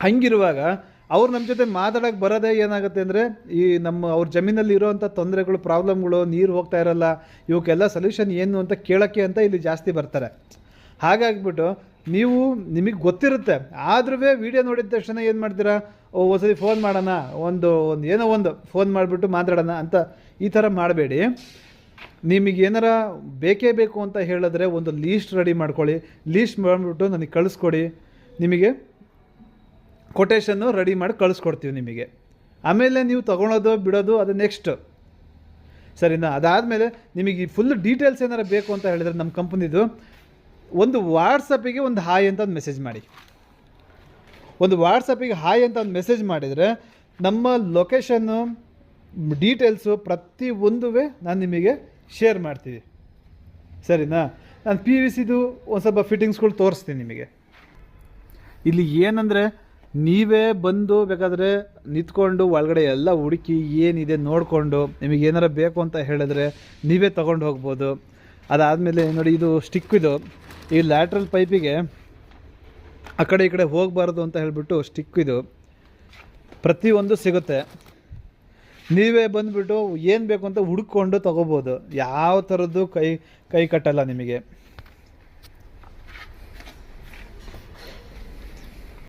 ಹಂಗಿರುವಾಗ ಅವ್ರು ನಮ್ಮ ಜೊತೆ ಮಾತಾಡೋಕ್ಕೆ ಬರೋದೇ ಏನಾಗುತ್ತೆ ಅಂದರೆ, ಈ ಅವ್ರ ಜಮೀನಲ್ಲಿ ಇರೋವಂಥ ತೊಂದರೆಗಳು, ಪ್ರಾಬ್ಲಮ್ಗಳು, ನೀರು ಹೋಗ್ತಾ ಇರೋಲ್ಲ, ಇವಕ್ಕೆಲ್ಲ ಸೊಲ್ಯೂಷನ್ ಏನು ಅಂತ ಕೇಳೋಕ್ಕೆ ಅಂತ ಇಲ್ಲಿ ಜಾಸ್ತಿ ಬರ್ತಾರೆ. ಹಾಗಾಗಿಬಿಟ್ಟು ನಿಮಗೆ ಗೊತ್ತಿರುತ್ತೆ, ಆದ್ರೂ ವೀಡಿಯೋ ನೋಡಿದ ತಕ್ಷಣ ಏನು ಮಾಡ್ತೀರಾ, ಒಂದ್ಸತಿ ಫೋನ್ ಮಾಡೋಣ, ಏನೋ ಒಂದು ಫೋನ್ ಮಾಡಿಬಿಟ್ಟು ಮಾತಾಡೋಣ ಅಂತ ಈ ಥರ ಮಾಡಬೇಡಿ. ನಿಮಗೇನಾರ ಬೇಕೇ ಬೇಕು ಅಂತ ಹೇಳಿದ್ರೆ ಒಂದು ಲೀಸ್ಟ್ ರೆಡಿ ಮಾಡ್ಕೊಳ್ಳಿ. ಲೀಸ್ಟ್ ಮಾಡಿಬಿಟ್ಟು ನನಗೆ ಕಳಿಸ್ಕೊಡಿ, ನಿಮಗೆ ಕೊಟೇಶನ್ನು ರೆಡಿ ಮಾಡಿ ಕಳಿಸ್ಕೊಡ್ತೀವಿ ನಿಮಗೆ. ಆಮೇಲೆ ನೀವು ತೊಗೊಳೋದು ಬಿಡೋದು ಅದು ನೆಕ್ಸ್ಟ್, ಸರಿನಾ? ಅದಾದಮೇಲೆ ನಿಮಗೆ ಫುಲ್ ಡೀಟೇಲ್ಸ್ ಏನಾರು ಬೇಕು ಅಂತ ಹೇಳಿದ್ರೆ ನಮ್ಮ ಕಂಪ್ನಿದು ಒಂದು ವಾಟ್ಸಪ್ಪಿಗೆ ಒಂದು ಹಾಯ್ ಅಂತ ಒಂದು ಮೆಸೇಜ್ ಮಾಡಿ. ಒಂದು ವಾಟ್ಸಪ್ಪಿಗೆ ಹಾಯ್ ಅಂತ ಒಂದು ಮೆಸೇಜ್ ಮಾಡಿದರೆ ನಮ್ಮ ಲೊಕೇಶನ್ನು, ಡೀಟೇಲ್ಸು ಪ್ರತಿಯೊಂದು ನಾನು ನಿಮಗೆ ಶೇರ್ ಮಾಡ್ತೀವಿ, ಸರಿನಾ? ನಾನು PVCದು ಒಂದು ಸ್ವಲ್ಪ ಫಿಟ್ಟಿಂಗ್ಸ್ಗಳು ತೋರಿಸ್ತೀನಿ ನಿಮಗೆ. ಇಲ್ಲಿ ಏನಂದರೆ, ನೀವೇ ಬಂದು ಬೇಕಾದರೆ ನಿಂತ್ಕೊಂಡು ಒಳಗಡೆ ಎಲ್ಲ ಹುಡುಕಿ ಏನಿದೆ ನೋಡಿಕೊಂಡು ನಿಮಗೆ ಏನಾರ ಬೇಕು ಅಂತ ಹೇಳಿದ್ರೆ ನೀವೇ ತೊಗೊಂಡು ಹೋಗ್ಬೋದು. ಅದಾದಮೇಲೆ ನೋಡಿ, ಇದು ಸ್ಟಿಕ್, ಇದು ಈ ಲ್ಯಾಟ್ರಲ್ ಪೈಪಿಗೆ ಆ ಕಡೆ ಈ ಕಡೆ ಹೋಗಬಾರ್ದು ಅಂತ ಹೇಳಿಬಿಟ್ಟು ಸ್ಟಿಕ್, ಇದು ಪ್ರತಿಯೊಂದು ಸಿಗುತ್ತೆ. ನೀವೇ ಬಂದುಬಿಟ್ಟು ಏನು ಬೇಕು ಅಂತ ಹುಡ್ಕೊಂಡು ತೊಗೋಬೋದು. ಯಾವ ಥರದ್ದು ಕೈ ಕಟ್ಟಲ್ಲ ನಿಮಗೆ.